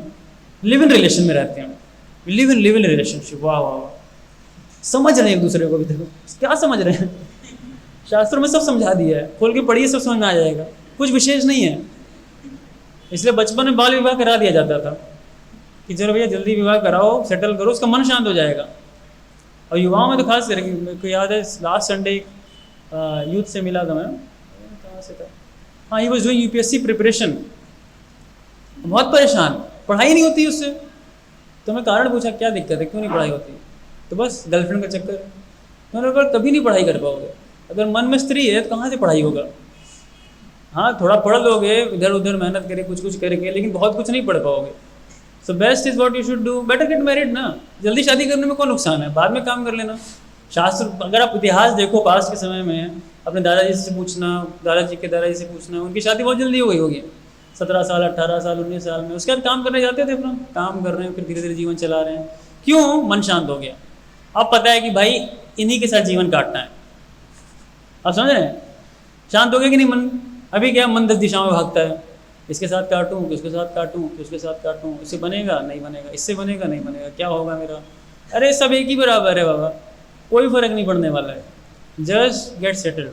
लिव इन रिलेशन में रहते हैं, लिव इन रिलेशनशिप। वाह वाह वाह, समझ रहे हैं एक दूसरे को भी, देखो क्या समझ रहे हैं, शास्त्रों में सब समझा दिया है, खोल के पढ़िए सब समझ में आ जाएगा, कुछ विशेष नहीं है। इसलिए बचपन में बाल विवाह करा दिया जाता था कि चलो भैया जल्दी विवाह कराओ, सेटल करो, उसका मन शांत हो जाएगा। और युवाओं में तो खास करके, मेरे को याद है लास्ट संडे यूथ से मिला था मैं, कहाँ से था, हाँ, he was doing UPSC preparation, बहुत परेशान, पढ़ाई नहीं होती उससे। तो मैं कारण पूछा क्या दिक्कत है, क्यों नहीं पढ़ाई होती, तो बस गर्लफ्रेंड का चक्कर है। मैंने कहा कभी नहीं पढ़ाई कर पाओगे, अगर मन में स्त्री है तो कहाँ से पढ़ाई होगा। हाँ थोड़ा पढ़ लोगे, इधर उधर मेहनत करके कुछ कुछ करके, लेकिन बहुत कुछ नहीं पढ़ पाओगे। So best is what you should do, better get married ना। जल्दी शादी करने में कौन नुकसान है, बाद में काम कर लेना। शास्त्र, अगर आप इतिहास देखो पास्ट के समय में, अपने दादाजी से पूछना, दादाजी के दादाजी से पूछना, उनकी शादी बहुत जल्दी हो गई होगी, 17 साल 18 साल 19 साल में। उसके बाद काम करने जाते थे, अपना काम कर रहे हैं, फिर धीरे धीरे जीवन चला रहे हैं। क्यों? मन शांत हो गया। अब पता है कि भाई इन्हीं के साथ जीवन काटना है। आप समझ रहे हैं? शांत हो गया कि नहीं मन? अभी क्या मन 10 दिशाओं में भागता है, इसके साथ काटूं, किसके साथ काटूं, किसके साथ काटूं, इससे बनेगा नहीं बनेगा, इससे बनेगा नहीं बनेगा, क्या होगा मेरा? अरे सब एक ही बराबर है बाबा, कोई फर्क नहीं पड़ने वाला है। Just get settled.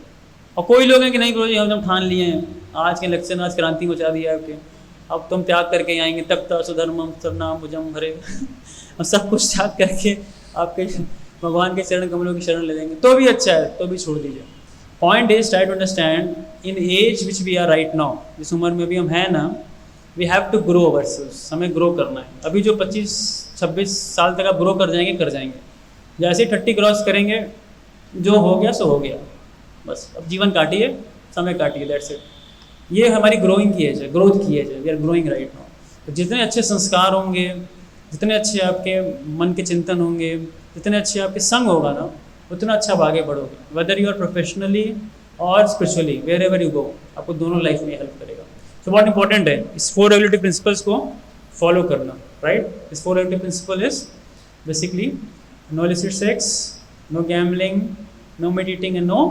और कोई लोग हैं कि नहीं प्रोजी हम ठान लिए हैं, आज के इलेक्शन आज क्रांति मचा दी है आपके, अब तुम त्याग करके आएंगे, तख्ता सुधर्मम सर्वनाम भुजम भरे और सब कुछ त्याग करके आपके भगवान के चरण कमलों की शरण ले लेंगे, तो भी अच्छा है, तो भी छोड़ दीजिए। Point is try to understand in age which we are right now, जिस उम्र में भी हम हैं ना, we have to grow ourselves, हमें ग्रो करना है। अभी जो 25-26 साल तक आप ग्रो कर जाएंगे, जैसे 30 क्रॉस करेंगे, जो हो गया सो हो गया, बस अब जीवन काटिए, समय काटिए, दैट्स इट। ये हमारी ग्रोइंग की एज है, ग्रोथ की एज है, we are growing right now. तो जितने अच्छे संस्कार होंगे, जितने अच्छे आपके मन के चिंतन होंगे, जितने अच्छे आपके संग होगा ना, उतना अच्छा आप आगे बढ़ोगे। वेदर यू आर प्रोफेशनली और spiritually, wherever you go, आपको दोनों लाइफ में हेल्प करेगा। तो बहुत इंपॉर्टेंट है इस 4 रेगुलेटरी प्रिंसिपल्स को फॉलो करना, राइट। इस 4 regulatory principle is basically no illicit sex, no gambling, no meditating and no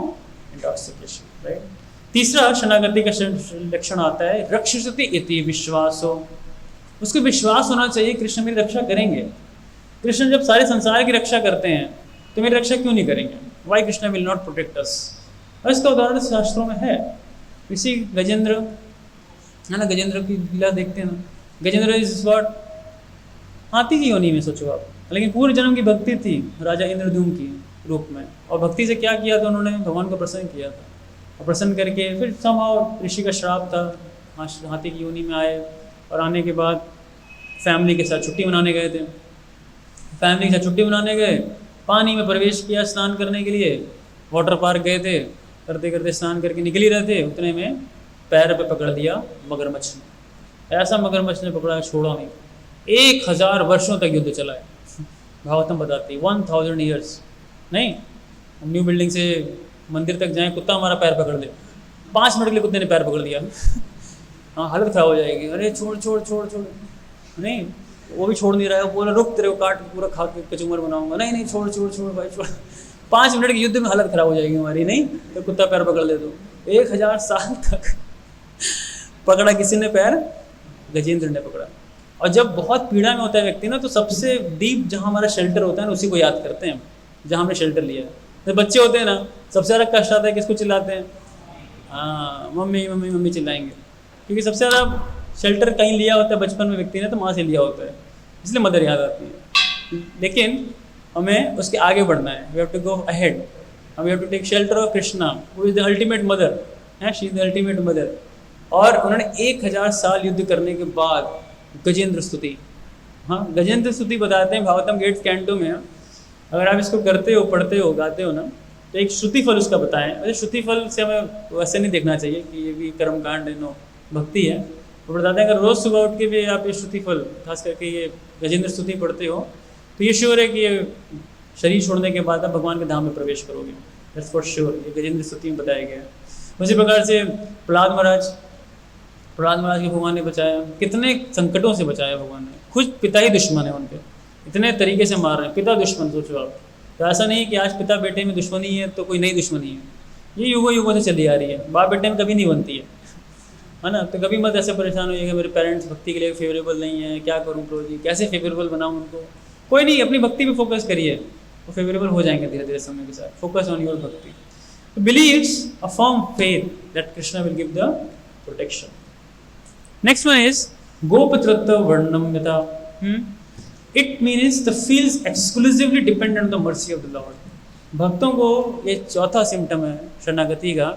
intoxication, right. तीसरा शरणागति का लक्षण आता है रक्षति इति विश्वासो, उसको विश्वास होना चाहिए कृष्ण मेरी रक्षा करेंगे। कृष्ण जब सारे संसार की रक्षा करते हैं तो मेरी रक्षा क्यों नहीं करेंगे? Why Krishna will not protect us? और इसका उदाहरण शास्त्रों में है। इसी गजेंद्र है ना, गजेंद्र की लीला देखते हैं ना, गजेंद्र इज व्हाट, हाथी की योनि में सोचो आप, लेकिन पूर्व जन्म की भक्ति थी राजा इंद्रद्युम्न की रूप में, और भक्ति से क्या किया था उन्होंने, भगवान को प्रसन्न किया था, और प्रसन्न करके फिर समहाउ ऋषि का श्राप था, हाथी की योनि में आए, और आने के बाद फैमिली के साथ छुट्टी मनाने गए थे, फैमिली के साथ छुट्टी मनाने गए, पानी में प्रवेश किया स्नान करने के लिए, वाटर पार्क गए थे, करते करते स्नान करके निकल ही रहे थे, उतने में पैर पे पकड़ दिया मगरमच्छ ने। ऐसा मगरमच्छ ने पकड़ा छोड़ा नहीं, 1000 वर्षों तक युद्ध चला है। भागवतम बताती 1000 ईयर्स नहीं, हम न्यू बिल्डिंग से मंदिर तक जाएं, कुत्ता हमारा पैर पकड़ दे, 5 मिनट के लिए कुत्ते ने पैर पकड़ दिया हाँ हालत खराब हो जाएगी, अरे छोड़ छोड़ छोड़ छोड़, नहीं वो भी छोड़ नहीं रहा है, वो बोला रुक तेरे को काट पूरा खा के कचूमर बनाऊंगा, नहीं नहीं छोड़ छोड़ छोड़ भाई छोड़, 5 मिनट के युद्ध में हालत खराब हो जाएगी हमारी, नहीं तो कुत्ता पैर पकड़ ले दो। 1000 साल तक पकड़ा किसी ने पैर, गजेंद्र ने पकड़ा। और जब बहुत पीड़ा में होता है व्यक्ति ना, तो सबसे डीप जहाँ हमारा शेल्टर होता है ना, उसी को याद करते हैं, जहाँ हमने शेल्टर लिया है। जब बच्चे होते हैं ना, सबसे ज़्यादा कष्ट आता है, किसको चिल्लाते हैं? हाँ मम्मी मम्मी मम्मी चिल्लाएंगे, क्योंकि सबसे ज़्यादा शेल्टर कहीं लिया होता है बचपन में व्यक्ति ने, तो माँ से लिया होता है, इसलिए मदर याद आती है। लेकिन हमें उसके आगे बढ़ना है, we have to go ahead, we have to take shelter of Krishna who is the ultimate mother, है she is the ultimate mother. और उन्होंने 1000 साल युद्ध करने के बाद गजेंद्र स्तुति, हाँ गजेंद्र स्तुति बताते हैं भागवतम 8th कैंटो में। अगर आप इसको करते हो, पढ़ते हो, गाते हो ना, तो एक श्रुति फल उसका बताएं। वैसे श्रुति फल से हमें वैसे नहीं देखना चाहिए कि ये भी कर्मकांड है, नो भक्ति है। वो बताते हैं अगर रोज़ सुबह उठ के भी आप ये श्रुति फल, खास करके ये गजेंद्र स्तुति पढ़ते हो, तो ये श्योर है कि ये शरीर छोड़ने के बाद आप भगवान के धाम में प्रवेश करोगे, दैट्स फॉर श्योर। ये गजेंद्र स्तुति में बताया गया है। उसी प्रकार से प्रहलाद महाराज को भगवान ने बचाया, कितने संकटों से बचाया भगवान ने। खुद पिता ही दुश्मन है उनके, इतने तरीके से मार रहे हैं, पिता दुश्मन, सोचो आप। तो ऐसा नहीं कि आज पिता बेटे में दुश्मनी है तो कोई नई दुश्मनी है, ये युगों युगों से चली आ रही है, बाप बेटे में कभी नहीं बनती है ना। तो कभी मत ऐसे परेशान होइएगा मेरे पेरेंट्स भक्ति के लिए फेवरेबल नहीं है, क्या करूँ प्रभु जी, कैसे फेवरेबल बनाऊँ उनको। कोई नहीं, अपनी भक्ति पे फोकस करिए, वो फेवरेबल हो जाएंगे धीरे धीरे समय के साथ। Focus on your bhakti. Believes a firm faith that Krishna will give the protection. Next one is गोपतृत्व वर्णम्यता। It means the feels exclusively dependent on the mercy of the lord. भक्तों को ये चौथा सिम्टम है शरणागति का,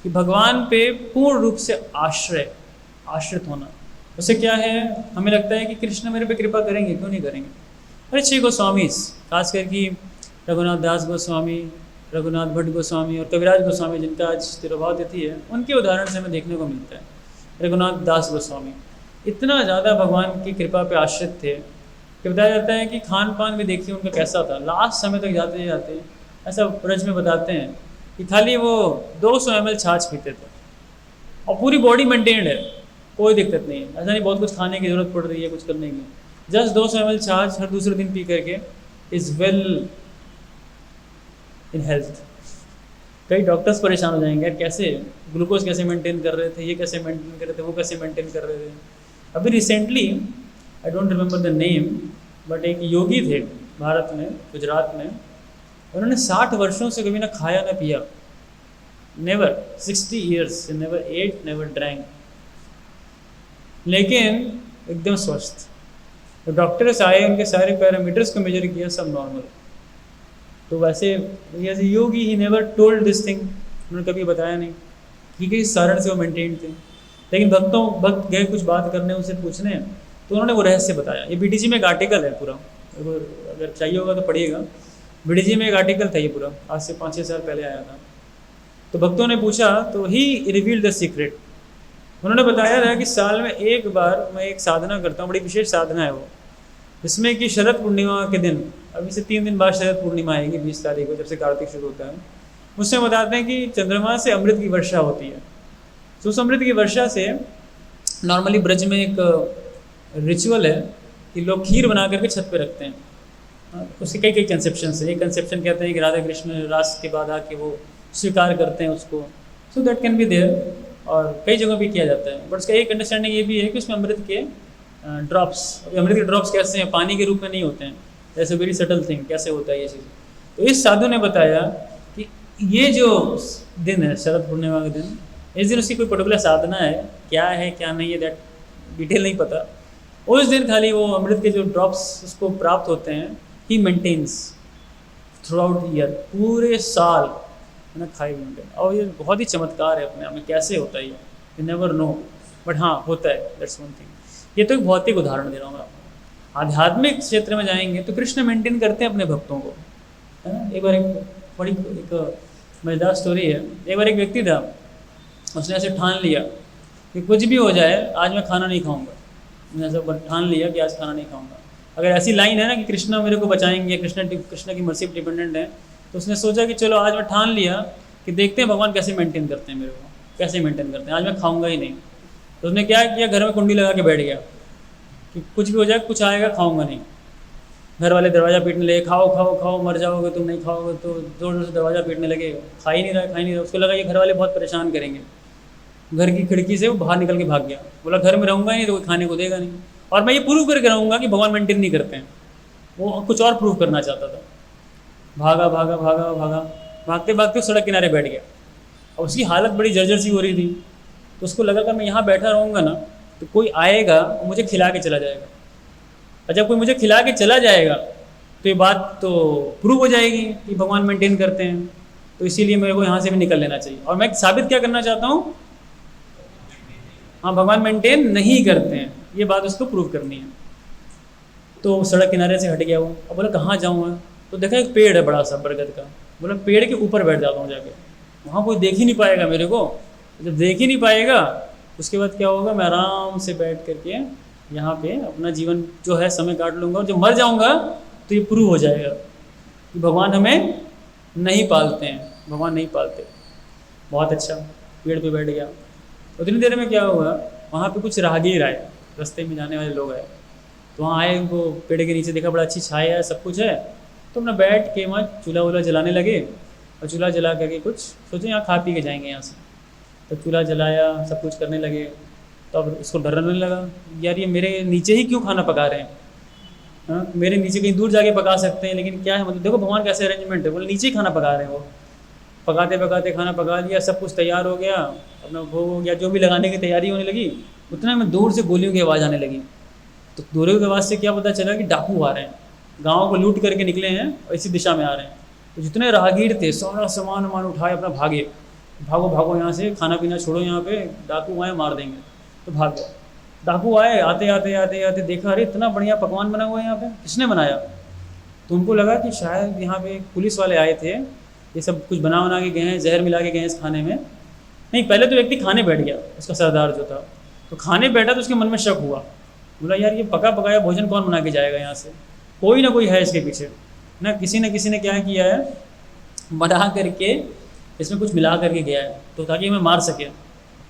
कि भगवान पे पूर्ण रूप से आश्रित होना। उससे क्या है, हमें लगता है कि कृष्ण मेरे पे कृपा करेंगे, क्यों नहीं करेंगे। अरे 6 गोस्वामी, खास करके रघुनाथ दास गोस्वामी, रघुनाथ भट्ट गोस्वामी और कविराज गोस्वामी, जिनका आज तिरुभाव तिथि है, उनके उदाहरण से हमें देखने को मिलता है। रघुनाथ दास गोस्वामी इतना ज़्यादा भगवान की कृपा पे आश्रित थे कि बताया जाता है कि खान पान भी देखिए उनका कैसा था। लास्ट समय तक जाते जाते ऐसा ब्रज में बताते हैं कि खाली वो 200 ml छाछ पीते थे और पूरी बॉडी मेंटेन्ड है, कोई दिक्कत नहीं है। ऐसा नहीं बहुत कुछ खाने की जरूरत पड़ रही है कुछ करने की, जस्ट 200 ml छाछ हर दूसरे दिन पी करके इज़ वेल इन हेल्थ। कई डॉक्टर्स परेशान हो जाएंगे, यार कैसे ग्लूकोज कैसे मेंटेन कर रहे थे, ये कैसे मेंटेन कर रहे थे, वो कैसे मेंटेन कर रहे थे। अभी recently I don't remember the name, but एक योगी थे भारत में, गुजरात में, उन्होंने 60 वर्षों से कभी ना खाया ना पिया, never, 60 years never ate never drank, लेकिन एकदम स्वस्थ। तो डॉक्टर्स आए, उनके सारे पैरामीटर्स को मेजर किया, सब नॉर्मल। तो वैसे as a yogi he never told this thing, उन्होंने कभी बताया नहीं कि किस कारण से वो मेंटेन थे। लेकिन भक्त गए कुछ बात करने, उनसे पूछने, तो उन्होंने वो रहस्य बताया। ये बीटीजी में एक आर्टिकल है पूरा, अगर चाहिए होगा तो पढ़िएगा। बीटीजी में एक आर्टिकल था ये पूरा, आज से 5-6 साल पहले आया था। तो भक्तों ने पूछा तो ही रिवील्ड द सीक्रेट। उन्होंने बताया था कि साल में एक बार मैं एक साधना करता हूँ, बड़ी विशेष साधना है वो, जिसमें कि शरद पूर्णिमा के दिन, अभी से 3 दिन बाद शरद पूर्णिमा आएगी 20 तारीख को, जब से कार्तिक शुरू होता है, उसमें बताते हैं कि चंद्रमा से अमृत की वर्षा होती है। तो उस अमृत की वर्षा से नॉर्मली ब्रज में एक रिचुअल है कि लोग खीर बना करके छत पे रखते हैं। उसके कई कई कंसेप्शन है। एक कंसेप्शन कहते हैं कि राधा कृष्ण रास के बाद आके वो स्वीकार करते हैं उसको, so that can be there, और कई जगह भी किया जाता है। बट उसका एक अंडरस्टैंडिंग ये भी है कि उसमें अमृत के ड्रॉप्स, अमृत के ड्रॉप्स कैसे हैं, पानी के रूप में नहीं होते हैं, जैसे वेरी सटल थिंग कैसे होता है ये चीज़। तो इस साधु ने बताया कि ये जो दिन है शरद पूर्णिमा का दिन, इस दिन उसकी कोई पर्टिकुलर साधना है, क्या है क्या नहीं है दैट डिटेल नहीं पता। उस दिन खाली वो अमृत के जो ड्रॉप्स उसको प्राप्त होते हैं, he maintains throughout year, पूरे साल है ना, खाई मेंटेन। और ये बहुत ही चमत्कार है अपने आप में, कैसे होता है ये, यू नेवर नो, बट हाँ होता है, दैट्स वन थिंग। ये तो एक भौतिक उदाहरण दे रहा हूँ मैं आपको। आध्यात्मिक क्षेत्र में जाएंगे तो कृष्ण मेंटेन करते हैं अपने भक्तों को, है ना। एक बार एक बड़ी एक मजेदार स्टोरी है। एक बार एक व्यक्ति था, उसने ऐसे ठान लिया कि कुछ भी हो जाए आज मैं खाना नहीं खाऊंगा। उसने ऐसा ठान लिया कि आज खाना नहीं खाऊंगा। अगर ऐसी लाइन है ना कि कृष्णा मेरे को बचाएंगे, कृष्णा की मर्सी पर डिपेंडेंट है, तो उसने सोचा कि चलो आज मैं ठान लिया कि देखते हैं भगवान कैसे मेंटेन करते हैं मेरे को, कैसे मेंटेन करते हैं, आज मैं खाऊंगा ही नहीं। तो उसने क्या किया, घर में कुंडी लगा के बैठ गया कि कुछ भी हो जाए, कुछ आएगा खाऊंगा नहीं। घर वाले दरवाज़ा पीटने लगे, खाओ खाओ खाओ, मर जाओगे तुम नहीं खाओगे, तो जोर जोर से दरवाज़ा पीटने लगे, खा ही नहीं रहा। उसको लगा ये घर वाले बहुत परेशान करेंगे। घर की खिड़की से वो बाहर निकल के भाग गया, बोला घर में रहूँगा नहीं तो कोई खाने को देगा नहीं, और मैं ये प्रूव करके रहूँगा कि भगवान मेंटेन नहीं करते हैं। वो कुछ और प्रूव करना चाहता था। भागा भागा भागा भागा, भागते भागते सड़क किनारे बैठ गया। और उसकी हालत बड़ी जर्जर सी हो रही थी। तो उसको लगा कि मैं यहाँ बैठा रहूँगा ना तो कोई आएगा और मुझे खिला के चला जाएगा, और जब कोई मुझे खिला के चला जाएगा तो ये बात तो प्रूव हो जाएगी कि भगवान मेंटेन करते हैं। तो इसीलिए मेरे को यहाँ से भी निकल लेना चाहिए। और मैं साबित क्या करना चाहता हूँ, हाँ भगवान मेंटेन नहीं करते हैं, ये बात उसको प्रूव करनी है। तो सड़क किनारे से हट गया वो। अब बोला कहाँ जाऊँ मैं, तो देखा एक पेड़ है बड़ा सा बरगद का, बोला पेड़ के ऊपर बैठ जाता हूँ जाके, वहाँ कोई देख ही नहीं पाएगा मेरे को। जब देख ही नहीं पाएगा उसके बाद क्या होगा, मैं आराम से बैठ करके यहाँ पे अपना जीवन जो है समय काट लूँगा, और जब मर जाऊँगा तो ये प्रूव हो जाएगा कि भगवान हमें नहीं पालते हैं, भगवान नहीं पालते। बहुत अच्छा, पेड़ पे बैठ गया। उतनी देर में क्या हुआ, वहाँ पे कुछ राहगीर आए, रास्ते में जाने वाले लोग आए। तो वहाँ आए, उनको पेड़ के नीचे देखा, बड़ा अच्छी छाया है, सब कुछ है। तो अपना बैठ के वहाँ चूल्हा वूल्हा जलाने लगे, और चूल्हा जला करके कुछ सोचे यहाँ खा पी के जाएंगे यहाँ से। तो चूल्हा जलाया, सब कुछ करने लगे। तो अब इसको डर लगने लगा, यार ये मेरे नीचे ही क्यों खाना पका रहे हैं, हाँ मेरे नीचे कहीं दूर जाके पका सकते हैं, लेकिन क्या है मतलब देखो भगवान कैसे अरेंजमेंट है, बोले नीचे ही खाना पका रहे हैं। वो पकाते पकाते खाना पका लिया, सब कुछ तैयार हो गया, अपना भोग हो गया, जो भी लगाने की तैयारी होने लगी। उतना में दूर से गोलियों की आवाज़ आने लगी। तो गोलियों की आवाज़ से क्या पता चला कि डाकू आ रहे हैं, गाँव को लूट करके निकले हैं और इसी दिशा में आ रहे हैं। तो जितने राहगीर थे सारा सामान वामान उठाए, अपना भागे, भागो भागो यहाँ से, खाना पीना छोड़ो, यहाँ पे डाकू आए मार देंगे। तो भाग गया। डाकू आए, आते आते आते आते देखा अरे इतना बढ़िया पकवान बना हुआ है यहाँ पे, किसने बनाया। तो उनको लगा कि शायद यहाँ पे पुलिस वाले आए थे ये सब कुछ बना के गए हैं, जहर मिला के गए हैं इस खाने में। नहीं, पहले तो व्यक्ति खाने बैठ गया, उसका सरदार जो था, तो खाने बैठा तो उसके मन में शक हुआ, बोला यार ये पका पकाया भोजन कौन बना के जाएगा यहाँ से, कोई ना कोई है इसके पीछे ना, किसी ने क्या किया है, बना करके इसमें कुछ मिला करके गया है, तो ताकि हमें मार सके।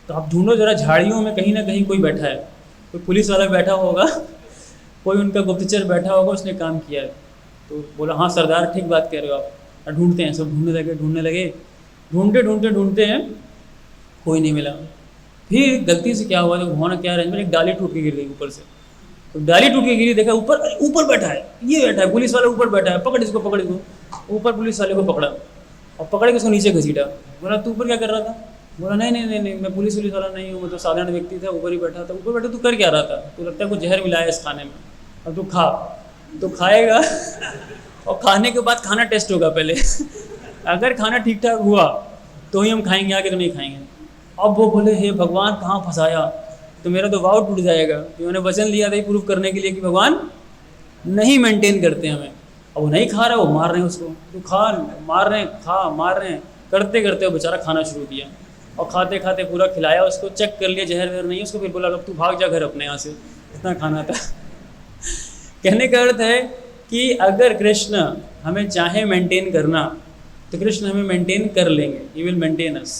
तो आप ढूंढो जरा झाड़ियों में कहीं ना कहीं कोई बैठा है, कोई पुलिस वाला बैठा होगा, कोई उनका गुप्तचर बैठा होगा, उसने काम किया है। तो बोला हाँ सरदार ठीक बात कह रहे हो आप, ढूंढते हैं। सब ढूंढने लगे, ढूंढते हैं, कोई नहीं मिला। फिर गलती से क्या हुआ, तो भगवान क्या रेंज में एक डाली टूट के गिर गई ऊपर से। तो डाली टूट के गिरी, देखा ऊपर बैठा है, ये बैठा है, पुलिस वाला ऊपर बैठा है, पकड़ इसको। ऊपर पुलिस वाले को पकड़ा और पकड़ के उसको नीचे घसीटा। बोला तू ऊपर क्या कर रहा था? बोला नहीं, मैं पुलिस वाला नहीं हूँ, मैं तो साधारण व्यक्ति था, ऊपर ही बैठा था। ऊपर बैठा तू कर क्या रहा था? तो लगता है कुछ जहर मिलाया इस खाने में, अब तू खा। तो खाएगा और खाने के बाद खाना टेस्ट होगा पहले अगर खाना ठीक ठाक हुआ तो ही हम खाएंगे, आगे तो नहीं खाएंगे। अब वो बोले हे भगवान कहाँ फंसाया, तो मेरा तो वाव टूट जाएगा। उन्होंने वचन लिया था प्रूव करने के लिए कि भगवान नहीं मेंटेन करते हमें। अब वो नहीं खा रहा, वो मार रहे हैं उसको, तो खा, मार रहे हैं, करते करते वो बेचारा खाना शुरू किया और खाते खाते पूरा खिलाया उसको, चेक कर लिया जहर वहर नहीं उसको। फिर बोला अब तू भाग जा घर अपने यहाँ से, इतना खाना था कहने का अर्थ है कि अगर कृष्ण हमें चाहे मेंटेन करना तो कृष्ण हमें मेंटेन कर लेंगे, he will maintain us.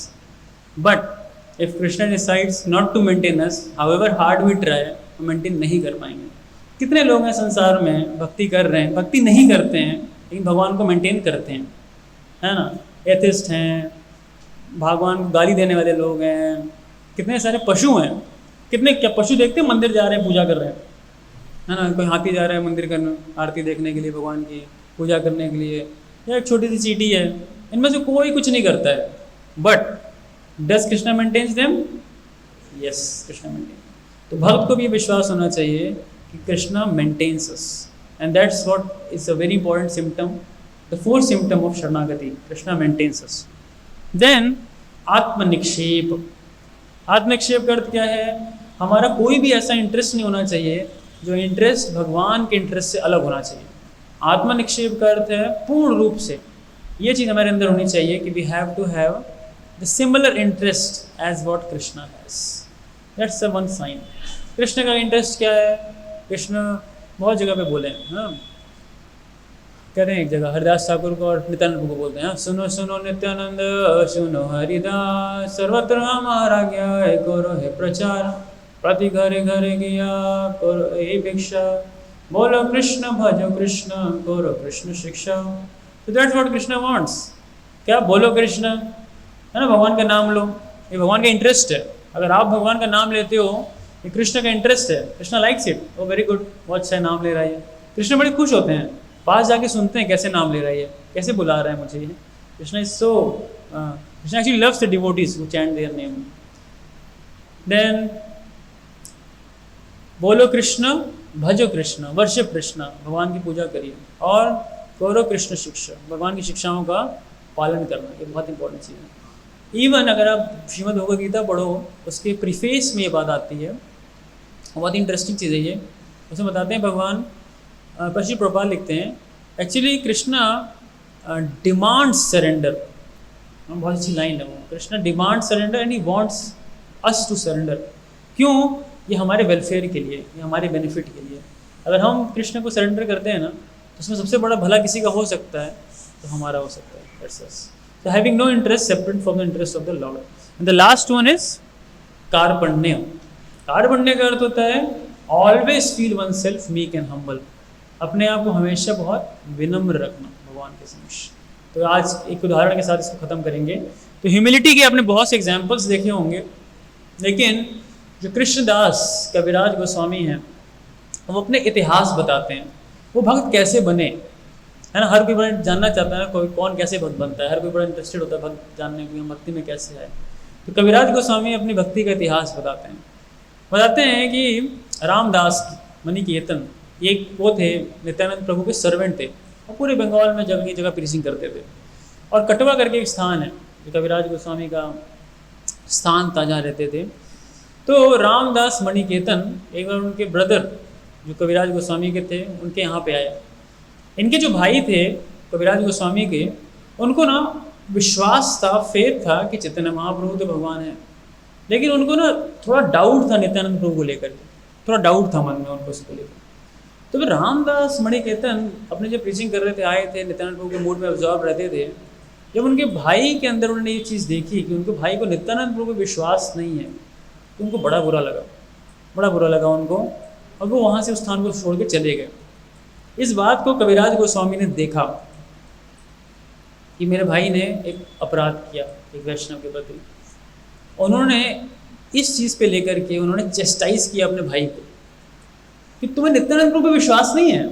But if Krishna decides not to maintain us, however hard we try, हम मेंटेन नहीं कर पाएंगे। कितने लोग हैं संसार में भक्ति कर रहे हैं, भक्ति नहीं करते हैं लेकिन भगवान को मेंटेन करते हैं, है ना। एथिस्ट हैं, भगवान को गाली देने वाले लोग हैं, कितने सारे पशु हैं, कितने क्या पशु देखते हैं मंदिर जा रहे हैं पूजा कर रहे हैं, है ना। कोई हाथी जा रहा है मंदिर करने, आरती देखने के लिए, भगवान की पूजा करने के लिए, या एक छोटी सी चींटी है, इनमें से कोई कुछ नहीं करता है। But does Krishna maintains them? Yes, Krishna maintain. तो भक्त को भी विश्वास होना चाहिए कि Krishna maintains us, and that's what is a very important symptom, the fourth symptom of sharanagati, Krishna maintains us. Then atmanikshepa. आत्मनिक्षेप का अर्थ क्या है? हमारा कोई भी ऐसा इंटरेस्ट नहीं होना चाहिए जो इंटरेस्ट भगवान के इंटरेस्ट से अलग होना चाहिए। आत्मनिक्षेप का अर्थ है पूर्ण रूप से ये चीज़ हमारे अंदर होनी चाहिए कि we have to have the similar interest as what Krishna has. That's one sign. Krishna का इंटरेस्ट क्या है? कृष्ण बहुत जगह पे बोले हैं, हाँ, कहते हैं एक जगह हरिदास ठाकुर को और नित्यानंद को बोलते हैं, सुनो सुनो नित्यानंद सुनो हरिदास, सर्वत्र हमारा ज्ञाय करो है प्रचार, प्रति घरे घरे गया करो हे भिक्षा, बोलो कृष्ण भजो कृष्ण करो कृष्ण शिक्षा। तो दैट्स व्हाट कृष्ण वांट्स। क्या? बोलो कृष्ण, है ना, भगवान का नाम लो, ये भगवान का इंटरेस्ट है। अगर आप भगवान का नाम लेते हो, ये कृष्ण का इंटरेस्ट है, Krishna likes it. Oh very good, बहुत अच्छा नाम ले रहा है। कृष्ण बड़े खुश होते हैं, पास जाके सुनते हैं कैसे नाम ले रहा है, कैसे बुला रहा है मुझे ये। Krishna is so, Krishna actually loves the devotees who chant their name. Then बोलो कृष्ण भजो कृष्ण, वर्शिप कृष्ण, भगवान की पूजा करिए, और करो कृष्ण शिक्षा, भगवान की शिक्षाओं का पालन करना, ये बहुत इंपॉर्टेंट चीज़ है। इवन अगर आप श्रीमद् भगवद गीता पढ़ो, उसके प्रीफेस में ये बात आती है, बहुत इंटरेस्टिंग चीज़ है ये। उसमें बताते हैं भगवान श्री प्रभुपाद लिखते हैं, एक्चुअली कृष्णा डिमांड सरेंडर, बहुत अच्छी लाइन है वो, Krishna demand surrender and he wants us to surrender. क्यों? ये हमारे वेलफेयर के लिए, ये हमारे बेनिफिट के लिए। अगर हम कृष्ण को सरेंडर करते हैं ना, तो उसमें सबसे बड़ा भला किसी का हो सकता है तो हमारा हो सकता है। That's us. So having no interest separate from the interest of the Lord. And the last one is कार्पण्य। कार्पण्य का अर्थ होता है always feel oneself meek and humble, अपने आप को हमेशा बहुत विनम्र रखना भगवान के समक्ष। तो आज एक उदाहरण के साथ इसको ख़त्म करेंगे। तो ह्यूमिलिटी के आपने बहुत से एग्जाम्पल्स देखे होंगे, लेकिन जो कृष्णदास कविराज गोस्वामी हैं, वो अपने इतिहास बताते हैं, वो भक्त कैसे बने, है ना। हर कोई बड़ा जानना चाहता है ना, कोई कौन कैसे भक्त बनता है, हर कोई बड़ा इंटरेस्टेड होता है भक्त जानने में, भक्ति में कैसे है। तो कविराज गोस्वामी अपनी भक्ति का इतिहास बताते हैं कि रामदास मणिकेतन, एक वो थे नित्यानंद प्रभु के सर्वेंट थे, और पूरे बंगाल में जगह जगह प्रीचिंग करते थे। और कटवा करके एक स्थान है जो कविराज गोस्वामी का स्थान था, जहाँ रहते थे। तो रामदास मणिकेतन एक बार उनके ब्रदर जो कविराज गोस्वामी के थे, उनके यहाँ पे आए। इनके जो भाई थे कविराज गोस्वामी के, उनको ना विश्वास था, फेथ था कि चैतन्य महाप्रभु तो भगवान है, लेकिन उनको ना थोड़ा डाउट था नित्यानंद प्रभु को लेकर के, थोड़ा डाउट था मन में उनको उसको लेकर। तो फिर रामदास मणिकेतन अपने जो प्रीचिंग कर रहे थे, आए थे नित्यानंद प्रभु के मूड में ऑब्जॉर्व रहते थे। जब उनके भाई के अंदर उन्होंने ये चीज़ देखी कि उनके भाई को नित्यानंद प्रभु को विश्वास नहीं है, तो उनको बड़ा बुरा लगा, बड़ा बुरा लगा उनको, और वो वहाँ से उस स्थान को छोड़ के चले गए। इस बात को कविराज गोस्वामी ने देखा कि मेरे भाई ने एक अपराध किया एक वैष्णव के प्रति। उन्होंने इस चीज़ पे लेकर के उन्होंने चेस्टाइज किया अपने भाई को कि तुम्हें नित्यानंद प्रभु पे विश्वास नहीं है।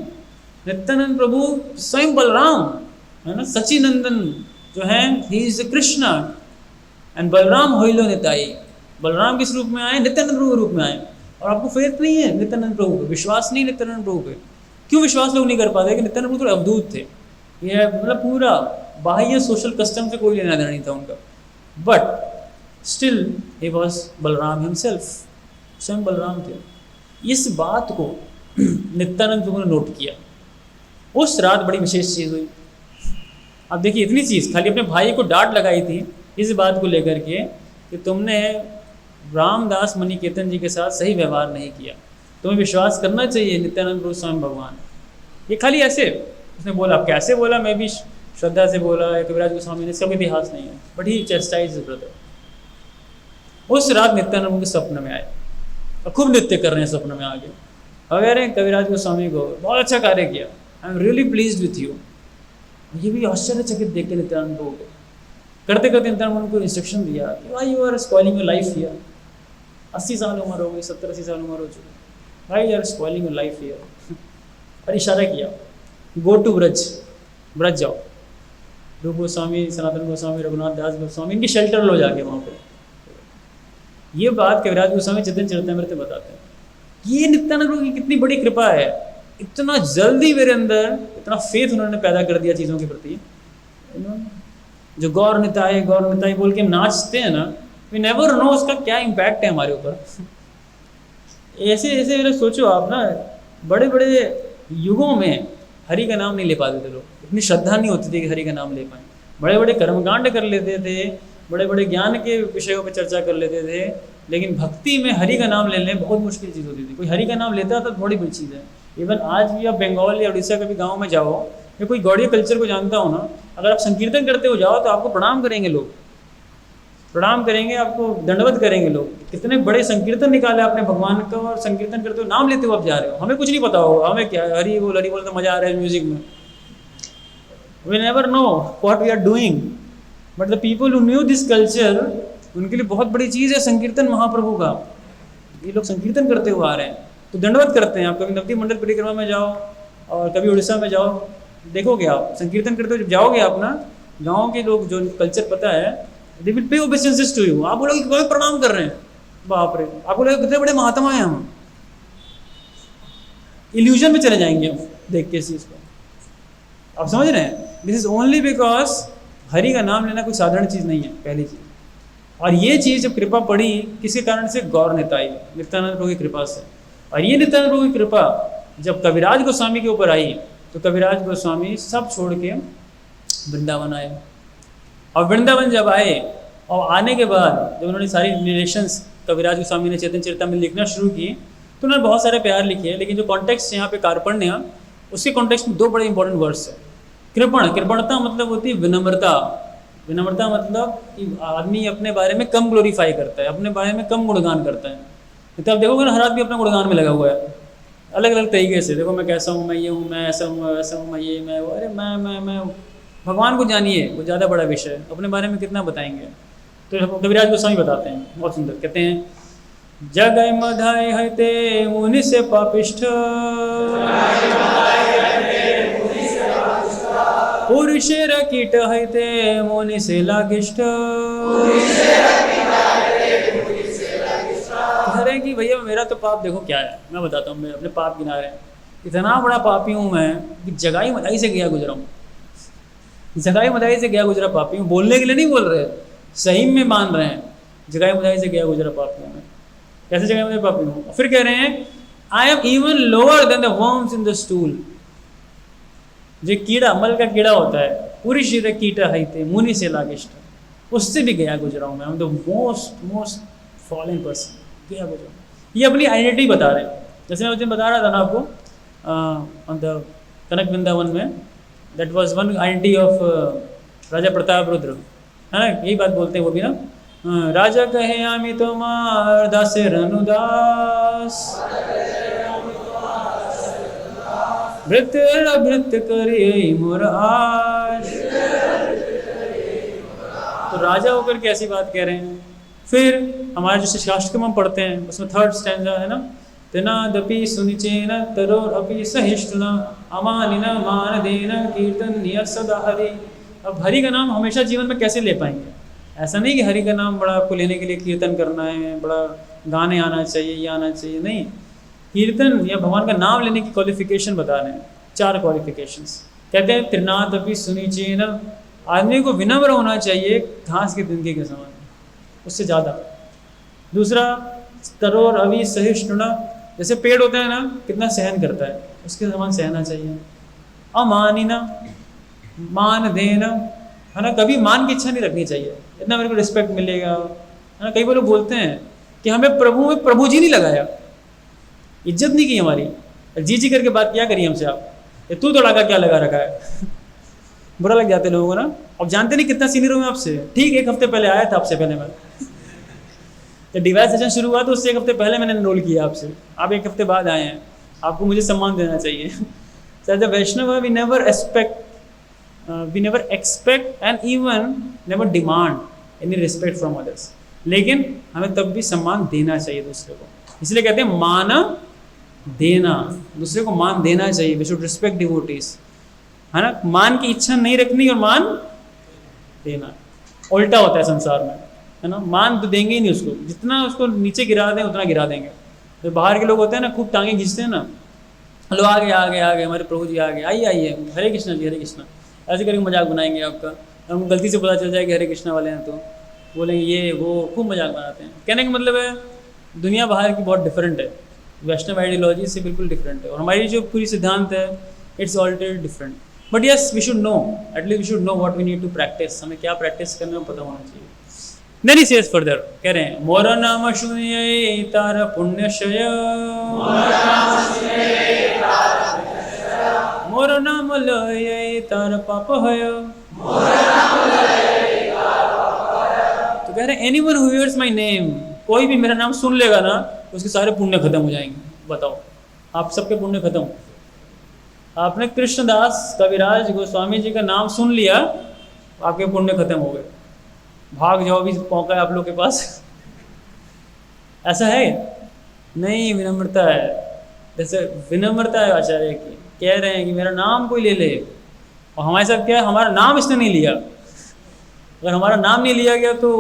नित्यानंद प्रभु स्वयं बलराम है ना, सचिनंदन जो है, he is Krishna and Balaram होइलो निताई। बलराम किस रूप में आए? नित्यानंद प्रभु के रूप में आए, और आपको फेथ नहीं है नित्यानंद प्रभु पे, विश्वास नहीं नित्यानंद प्रभु पे। क्यों विश्वास लोग नहीं कर पाते? कि नित्यानंद प्रभु थोड़े अवधूत थे, ये मतलब पूरा बाह्य सोशल कस्टम से कोई लेना देना नहीं था उनका, but still he was Balram himself, स्वयं बलराम थे। इस बात को नित्यानंद प्रभु ने नोट किया। उस रात बड़ी विशेष चीज़ हुई। अब देखिए, इतनी चीज़ खाली अपने भाई को डांट लगाई थी इस बात को लेकर के कि तुमने रामदास मणिकेतन जी के साथ सही व्यवहार नहीं किया, तुम्हें विश्वास करना चाहिए नित्यानंद प्रभु स्वयं भगवान। ये खाली ऐसे उसने बोला, अब कैसे बोला, मैं भी श्रद्धा से बोला या कविराज गोस्वामी ने, इसका कोई इतिहास नहीं है, बट ही चेस्टाइज ब्रदर। उस रात नित्यानंद प्रभु के सपने में आए और खूब नृत्य कर रहे हैं सपने में आगे, और कह रहे हैं कविराज गोस्वामी को बहुत अच्छा कार्य किया, I am really pleased with you. ये भी आश्चर्यचकित देख के नित्यानंद प्रभु को करते करते नित्यानंद प्रभु को इंस्ट्रक्शन दिया कि why you are spoiling your life here. 80 साल उम्र हो गई, 70-80 साल उम्र हो चुकी, why you are spoiling your life here. और इशारा किया, गो टू ब्रज, ब्रज जाओ, रूप गोस्वामी, सनातन गोस्वामी, रघुनाथ दास गोस्वामी, इनकी शेल्टर लो जाके वहाँ पर। ये बात कविराज गोस्वामी चैतन्य चरितामृत में बताते हैं। ये नित्यानंद प्रभु की कितनी बड़ी कृपा है, इतना जल्दी मेरे अंदर इतना फेथ उन्होंने पैदा कर दिया चीज़ों के प्रति। जो गौर निताई बोल के नाचते हैं ना, वी नेवर नो उसका क्या इम्पैक्ट है हमारे ऊपर। ऐसे ऐसे मेरे सोचो आप ना, बड़े बड़े युगों में हरि का नाम नहीं ले पाते थे लोग, इतनी श्रद्धा नहीं होती थी कि हरि का नाम ले पाएँ। बड़े बड़े कर्मकांड कर लेते थे, बड़े बड़े ज्ञान के विषयों पर चर्चा कर लेते थे, लेकिन भक्ति में हरि का नाम लेने बहुत मुश्किल चीज़ होती थी। कोई हरि का नाम लेता था, थोड़ी बड़ी चीज़ है। इवन आज भी आप बंगाल या उड़ीसा के भी गाँव में जाओ, या कोई गौड़ीय कल्चर को जानता हो ना, अगर आप संकीर्तन करते हो जाओ तो आपको प्रणाम करेंगे लोग, प्रणाम करेंगे, आपको दंडवत करेंगे लोग। कितने बड़े संकीर्तन निकाले आपने भगवान का, और संकीर्तन करते हो, नाम लेते हो आप जा रहे हो, हमें कुछ नहीं पता होगा, हमें क्या हरि बोल तो मजा आ रहा है म्यूजिक में। We never know what we are doing, but the people who knew this culture, उनके लिए बहुत बड़ी चीज़ है संकीर्तन महाप्रभु का। ये लोग संकीर्तन करते हुए आ रहे हैं तो दंडवत करते हैं। आप कभी नवदीप मंडल परिक्रमा में जाओ और कभी उड़ीसा में जाओ, देखोगे आप संकीर्तन करते हुए जब जाओगे, आप ना गाँव के लोग जो कल्चर पता है, they will pay obeisances to you. आप बोलोगे कि प्रणाम कर रहे हैं, बाप रे, आपको लगेगा कितने बड़े महात्मा हैं हम। इल्यूजन में चले जाएंगे हम देख के इस चीज़ को। आप समझ रहे हैं? This is only because Hari का नाम लेना कोई साधारण चीज़ नहीं है, पहली चीज़। और ये चीज़ जब कृपा पड़ी किसी कारण से, गौर निताई, नित्यानंद प्रभु की कृपा से। और ये नित्यानंद प्रभु की कृपा जब कविराज गोस्वामी के ऊपर आई, तो कविराज गोस्वामी सब छोड़ के वृंदावन आए। और वृंदावन जब आए, और आने के बाद जब उन्होंने सारी रिलेशंस कविराज गोस्वामी ने चैतन्य चरितामृत में लिखना शुरू की, तो उन्होंने बहुत सारे प्यार लिखे। लेकिन जो कॉन्टेक्स्ट यहाँ पे कार्पण्य, उसके कॉन्टेक्स्ट में 2 बड़े इंपॉर्टेंट वर्ड्स है। कृपण, कृपणता मतलब होती है विनम्रता। विनम्रता मतलब कि आदमी अपने बारे में कम ग्लोरीफाई करता है, अपने बारे में कम गुणगान करता है। तो आप देखोगे ना, हर आदमी अपना गुणगान में लगा हुआ है अलग अलग तरीके से। देखो मैं कैसा हूँ, मैं ये हूँ, मैं ऐसा हूँ, मैं वैसा हूँ, मैं ये, मैं वो। अरे मैं भगवान को जानिए, वो ज़्यादा बड़ा विषय है, अपने बारे में कितना बताएंगे। तो कविराज गोस्वामी बताते हैं बहुत सुंदर, कहते हैं, जगय मधाय हते मुनि से पापिष्ठ, पुरुषेर कीट हते मुनि से लागिष्ठ। कह रहे हैं कि भैया मेरा तो पाप देखो क्या है, मैं बताता हूँ, मैं अपने पाप गिना रहे हैं। इतना बड़ा पापी हूँ मैं कि जगाई मधाई से गया गुजरा हूँ, जगाई मधाई से गया गुजरा पापी हूँ। बोलने के लिए नहीं बोल रहे, सही में मान रहे हैं, जगाई मधाई से गया गुजरा पापी हूँ मैं। कैसे जगाई मधाई पापी हूँ? फिर कह रहे हैं, I am even lower than the worms in the stool. जो कीड़ा, मल का कीड़ा होता है, पूरी शिर कीट हाइते मुनि से लागिष्ट, उससे भी गया गुजरा हूँ मैं, द मोस्ट फॉलन पर्सन, गया गुजरा हूँ। ये अपनी आइडेंटिटी बता रहे हैं। जैसे मैं उस दिन बता रहा था ना आपको ऑन द कनक वृंदावन में, that was one identity of Raja Pratap Rudra, है ना, यही बात बोलते हैं वो भी ना, राजा कहे आमी तुम्हार दासे रनुदास, भृत्य भृत्य करिए मोर आश। तो राजा होकर के ऐसी बात कह रहे हैं। फिर हमारे जो शास्त्र में हम पढ़ते हैं उसमें थर्ड स्टैंजा है ना, तेनादपि सुनिचेन तरोर अपि सहिष्णुना अमानिना मान देना कीर्तन सदा हरि। अब हरि का नाम हमेशा जीवन में कैसे ले पाएंगे? ऐसा नहीं कि हरि का नाम बड़ा आपको लेने के लिए कीर्तन करना है, बड़ा गाने आना चाहिए, ये आना चाहिए, नहीं। कीर्तन या भगवान का नाम लेने की क्वालिफिकेशन बता रहे हैं, 4 क्वालिफिकेशंस। कहते हैं त्रिनादपि सुनिचेन, आदमी को विनम्र होना चाहिए घास के तिनके के समान, उससे ज़्यादा। दूसरा तरोर अवि सहिष्णुना, जैसे पेड़ होता है ना, कितना सहन करता है, उसके समान सहना चाहिए। अमानिना, मान देना, है ना, कभी मान की इच्छा नहीं रखनी चाहिए, इतना मेरे को रिस्पेक्ट मिलेगा, है ना। कई लोग बोलते हैं कि हमें प्रभु में प्रभु जी नहीं लगाया, इज्जत नहीं की हमारी, जी करके बात क्या करी हमसे आप, ये तू थोड़ा का क्या लगा रखा है बुरा लग जाते लोगों को ना। अब जानते नहीं कितना सीनियर हूँ मैं आपसे, ठीक 1 हफ्ते पहले आया था आपसे, पहले मैं जब डिवाइस सेशन शुरू हुआ तो उससे 1 हफ्ते पहले मैंने एनरोल किया आपसे, आप 1 हफ्ते बाद आए हैं, आपको मुझे सम्मान देना चाहिए। So as a Vaishnav we never expect and even never demand any respect from others, लेकिन हमें तब भी सम्मान देना चाहिए दूसरे को। इसलिए कहते हैं मान देना, दूसरे को मान देना चाहिए, वी शुड रिस्पेक्ट डिवोटीज, है ना। मान की इच्छा नहीं रखनी और मान देना उल्टा होता है संसार में, है ना। मान तो देंगे ही नहीं उसको, जितना उसको नीचे गिरा दें उतना गिरा देंगे। जो बाहर के लोग होते हैं ना, खूब टांगे खींचते हैं ना, लो आ गए हमारे प्रभु जी आ गए, आइए हरे कृष्णा जी, हरे कृष्णा, ऐसे करके मजाक बनाएंगे आपका। हम गलती से पता चल जाए कि हरे कृष्णा वाले हैं तो बोलेंगे ये वो, खूब मजाक बनाते हैं। कहने का मतलब है दुनिया बाहर की बहुत डिफरेंट है, वैष्णव आइडियोलॉजी से बिल्कुल डिफरेंट है, और हमारी जो पूरी सिद्धांत है it's already different. But yes we should know, at least we should know what we need to practise, हमें क्या प्रैक्टिस करना है पता होना चाहिए। देन ही सेज फर्दर, कह रहे हैं मोर नाम शून्य तार पुण्यशय, मोर नाम लय तार पाप हय। तो कह रहे हैं anyone who hears my name, कोई भी मेरा नाम सुन लेगा ना उसके सारे पुण्य खत्म हो जाएंगे। बताओ, आप सबके पुण्य खत्म। आपने कृष्णदास कविराज गोस्वामी जी का नाम सुन लिया, आपके पुण्य खत्म हो गए, भाग जाओ भी मौका है आप लोग के पास। ऐसा है नहीं, विनम्रता है। जैसे विनम्रता है आचार्य की, कह रहे हैं कि मेरा नाम कोई ले ले, और हमारे साथ क्या है, हमारा नाम इसने नहीं लिया। अगर हमारा नाम नहीं लिया गया तो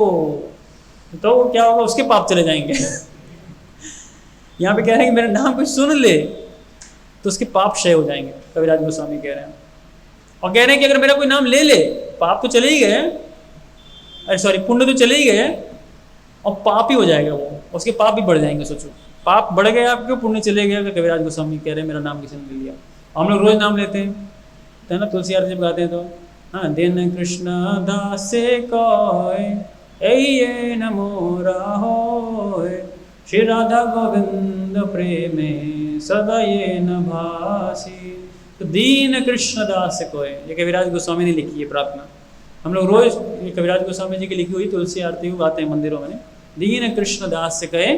क्या होगा, उसके पाप चले जाएंगे। यहाँ पे कह रहे हैं कि मेरा नाम कोई सुन ले तो उसके पाप क्षय हो जाएंगे, कविराज गोस्वामी कह रहे हैं। और कह रहे हैं कि अगर मेरा कोई नाम ले ले, पाप तो चले ही गए, अरे सॉरी पुण्य तो चले ही गए, और पाप ही हो जाएगा वो, उसके पाप भी बढ़ जाएंगे। सोचो, पाप बढ़ गए आपके, पुण्य चले गए। कविराज गोस्वामी कह रहे हैं मेरा नाम किसी ने ले लिया। हम लोग रोज नाम लेते हैं, तो है ना, तुलसी आरती जब गाते हैं तो हाँ, दिन कृष्ण दासे कोय ऐये नमोरा होय, श्री राधा गोविंद प्रेमे सदा ये न भासी। तो दीन कृष्ण दास कोय, ये कविराज गोस्वामी ने लिखी है प्रार्थना। हम लोग रोज ये कविराज गोस्वामी जी की लिखी हुई तुलसी आरती गाते हैं मंदिरों में, दीन कृष्ण दास से कहे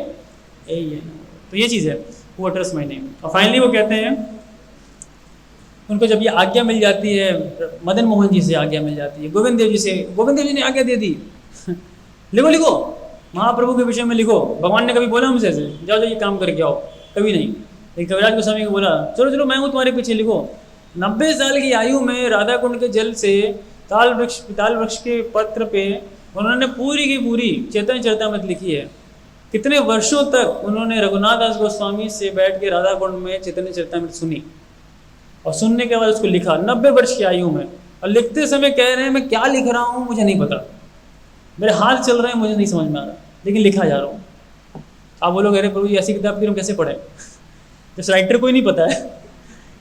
ये। तो ये चीज़ है, वो अटर्स माय नेम। और फाइनली वो कहते हैं, उनको जब ये आज्ञा मिल जाती है, मदन मोहन जी से आज्ञा मिल जाती है, गोविंद देव जी से, गोविंद देव जी ने आज्ञा दे दी लिखो महाप्रभु के विषय में लिखो। भगवान ने कभी बोला हमसे ऐसे जाओ ये काम करके आओ, कभी नहीं। लेकिन कविराज गोस्वामी को बोला चलो मैं हूँ तुम्हारे पीछे, लिखो। 90 साल की आयु में राधा कुंड के जल से ताल वृक्ष के पत्र पे उन्होंने पूरी की पूरी चैतन्य चरितामृत लिखी है। कितने वर्षों तक उन्होंने रघुनाथ दास गोस्वामी से बैठ के राधा कुंड में चैतन्य चरितामृत सुनी, और सुनने के बाद उसको लिखा 90 वर्ष की आयु में। और लिखते समय कह रहे हैं मैं क्या लिख रहा हूँ मुझे नहीं पता, मेरे हाथ चल रहे हैं मुझे नहीं समझ में आ रहा, लेकिन लिखा जा रहा हूँ। आप बोलोगे अरे प्रभु ऐसी किताब फिर हम कैसे पढ़ें, जिस राइटर को ही नहीं पता है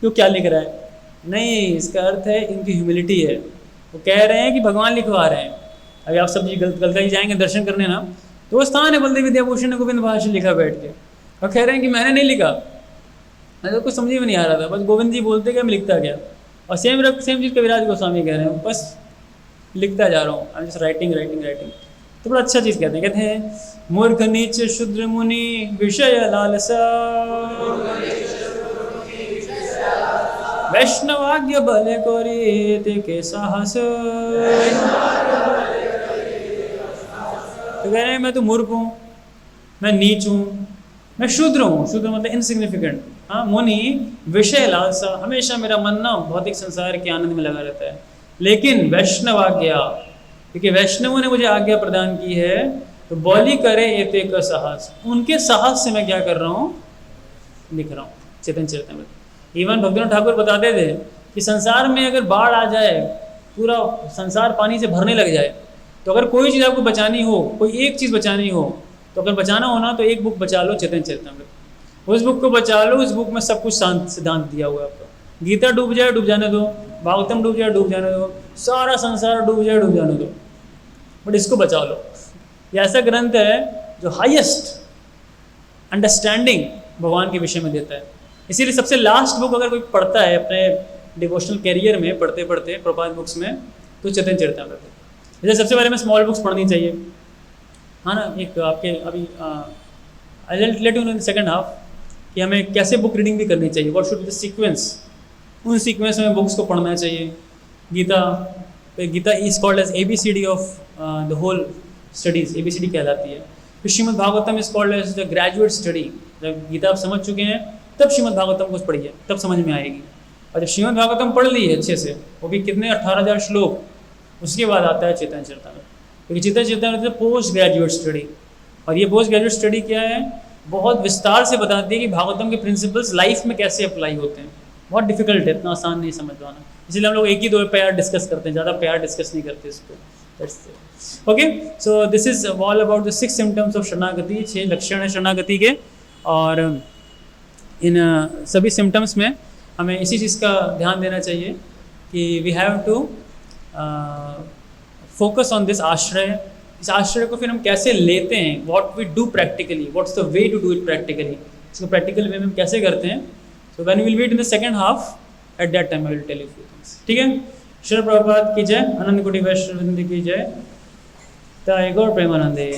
कि वो क्या लिख रहा है। नहीं, इसका अर्थ है इनकी ह्यूमिलिटी है, वो कह रहे हैं कि भगवान लिखवा रहे हैं। अभी आप सब जी गलका जी जाएंगे दर्शन करने ना, तो वो स्थान है बलदेव विद्याभूषण ने गोविंद भाष्य लिखा बैठ के, और कह रहे हैं कि मैंने नहीं लिखा, मैं तो कुछ समझ में नहीं आ रहा था, बस गोविंद जी बोलते कि मैं लिखता गया। और सेम चीज़ कविराज गोस्वामी कह रहे हैं, बस लिखता जा रहा हूँ, I am just writing writing writing. तो बड़ा अच्छा चीज़ कहते हैं मूर्ख नीच शूद्र मुनि विषय लालसा, वैष्णवाज्ञ भले कोरी ते के साहस। तो कह रहे हैं मैं तो मूर्ख हूँ, मैं नीच हूँ, मैं शूद्र हूँ, शूद्र मतलब इनसिग्निफिकेंट। हाँ, मुनि विषय लालसा, हमेशा मेरा मन ना भौतिक संसार के आनंद में लगा रहता है। लेकिन वैष्णव आज्ञा, क्योंकि वैष्णवों ने मुझे आज्ञा प्रदान की है, तो बोली करे एते का साहस, उनके साहस से मैं क्या कर रहा हूँ, लिख रहा हूँ चेतन चरितमृत। इवन भक्तिनाथ ठाकुर बताते थे कि संसार में अगर बाढ़ आ जाए, पूरा संसार पानी से भरने लग जाए, तो अगर कोई चीज़ आपको बचानी हो, कोई एक चीज़ बचानी हो, तो अगर बचाना हो ना, तो एक बुक बचा लो, चेतन चरितमृत। उस बुक को बचा लो, उस बुक में सब कुछ शांत सिद्धांत दिया हुआ है आपको। गीता डूब जाए डूब जाने दो, भागवतम डूब जाए डूब जाने दो, सारा संसार डूब जाए डूब जाने दो, बट इसको बचा लो। ये ऐसा ग्रंथ है जो हाईएस्ट अंडरस्टैंडिंग भगवान के विषय में देता है। इसीलिए सबसे लास्ट बुक अगर कोई पढ़ता है अपने डिवोशनल कैरियर में, पढ़ते पढ़ते प्रभात बुक्स में, तो चेतन चरितमृत है। जैसे सबसे पहले में स्मॉल बुक्स पढ़नी चाहिए, हाँ ना। एक आपके अभी I let you know in second half कि हमें कैसे बुक रीडिंग भी करनी चाहिए, what should be the sequence. उन सीक्वेंस में बुक्स को पढ़ना चाहिए। Gita is called as ABCD of the whole studies, ABCD कहलाती है। फिर Shrimad Bhagavatam is called as the graduate study. जब गीता आप समझ चुके हैं तब श्रीमद् भागवतम को पढ़िए, तब समझ में आएगी। और जब श्रीमद् भागवतम पढ़ ली है अच्छे से, वो भी कितने 18,000 श्लोक, उसके बाद आता है चेतन चरितमृत। क्योंकि चेतन चरितमृत पोस्ट ग्रेजुएट स्टडी, और ये पोस्ट ग्रेजुएट स्टडी क्या है, बहुत विस्तार से बताती है कि भागवतम के प्रिंसिपल्स लाइफ में कैसे अप्लाई होते हैं। बहुत डिफिकल्ट है, इतना आसान नहीं समझ पाना, इसलिए हम लोग एक ही दो प्यार डिस्कस करते हैं, ज़्यादा प्यार डिस्कस नहीं करते इसको। Okay, so this is all about the 6 symptoms of शरणागति। 6 लक्षण है शरणागति के, और इन सभी सिम्टम्स में हमें इसी चीज़ का ध्यान देना चाहिए कि we have to focus on this ashraya. इस आश्रय को फिर हम कैसे लेते हैं, what we do practically, what's the way to do it practically, इसको प्रैक्टिकल वे में हम कैसे करते हैं। So when we will meet in the second half, at that time I will tell you few things. ठीक है, श्री प्रभुपाद की जय, अनंत कोटि वैष्णव वृंद की जय, ताई गौर प्रेमानंदे।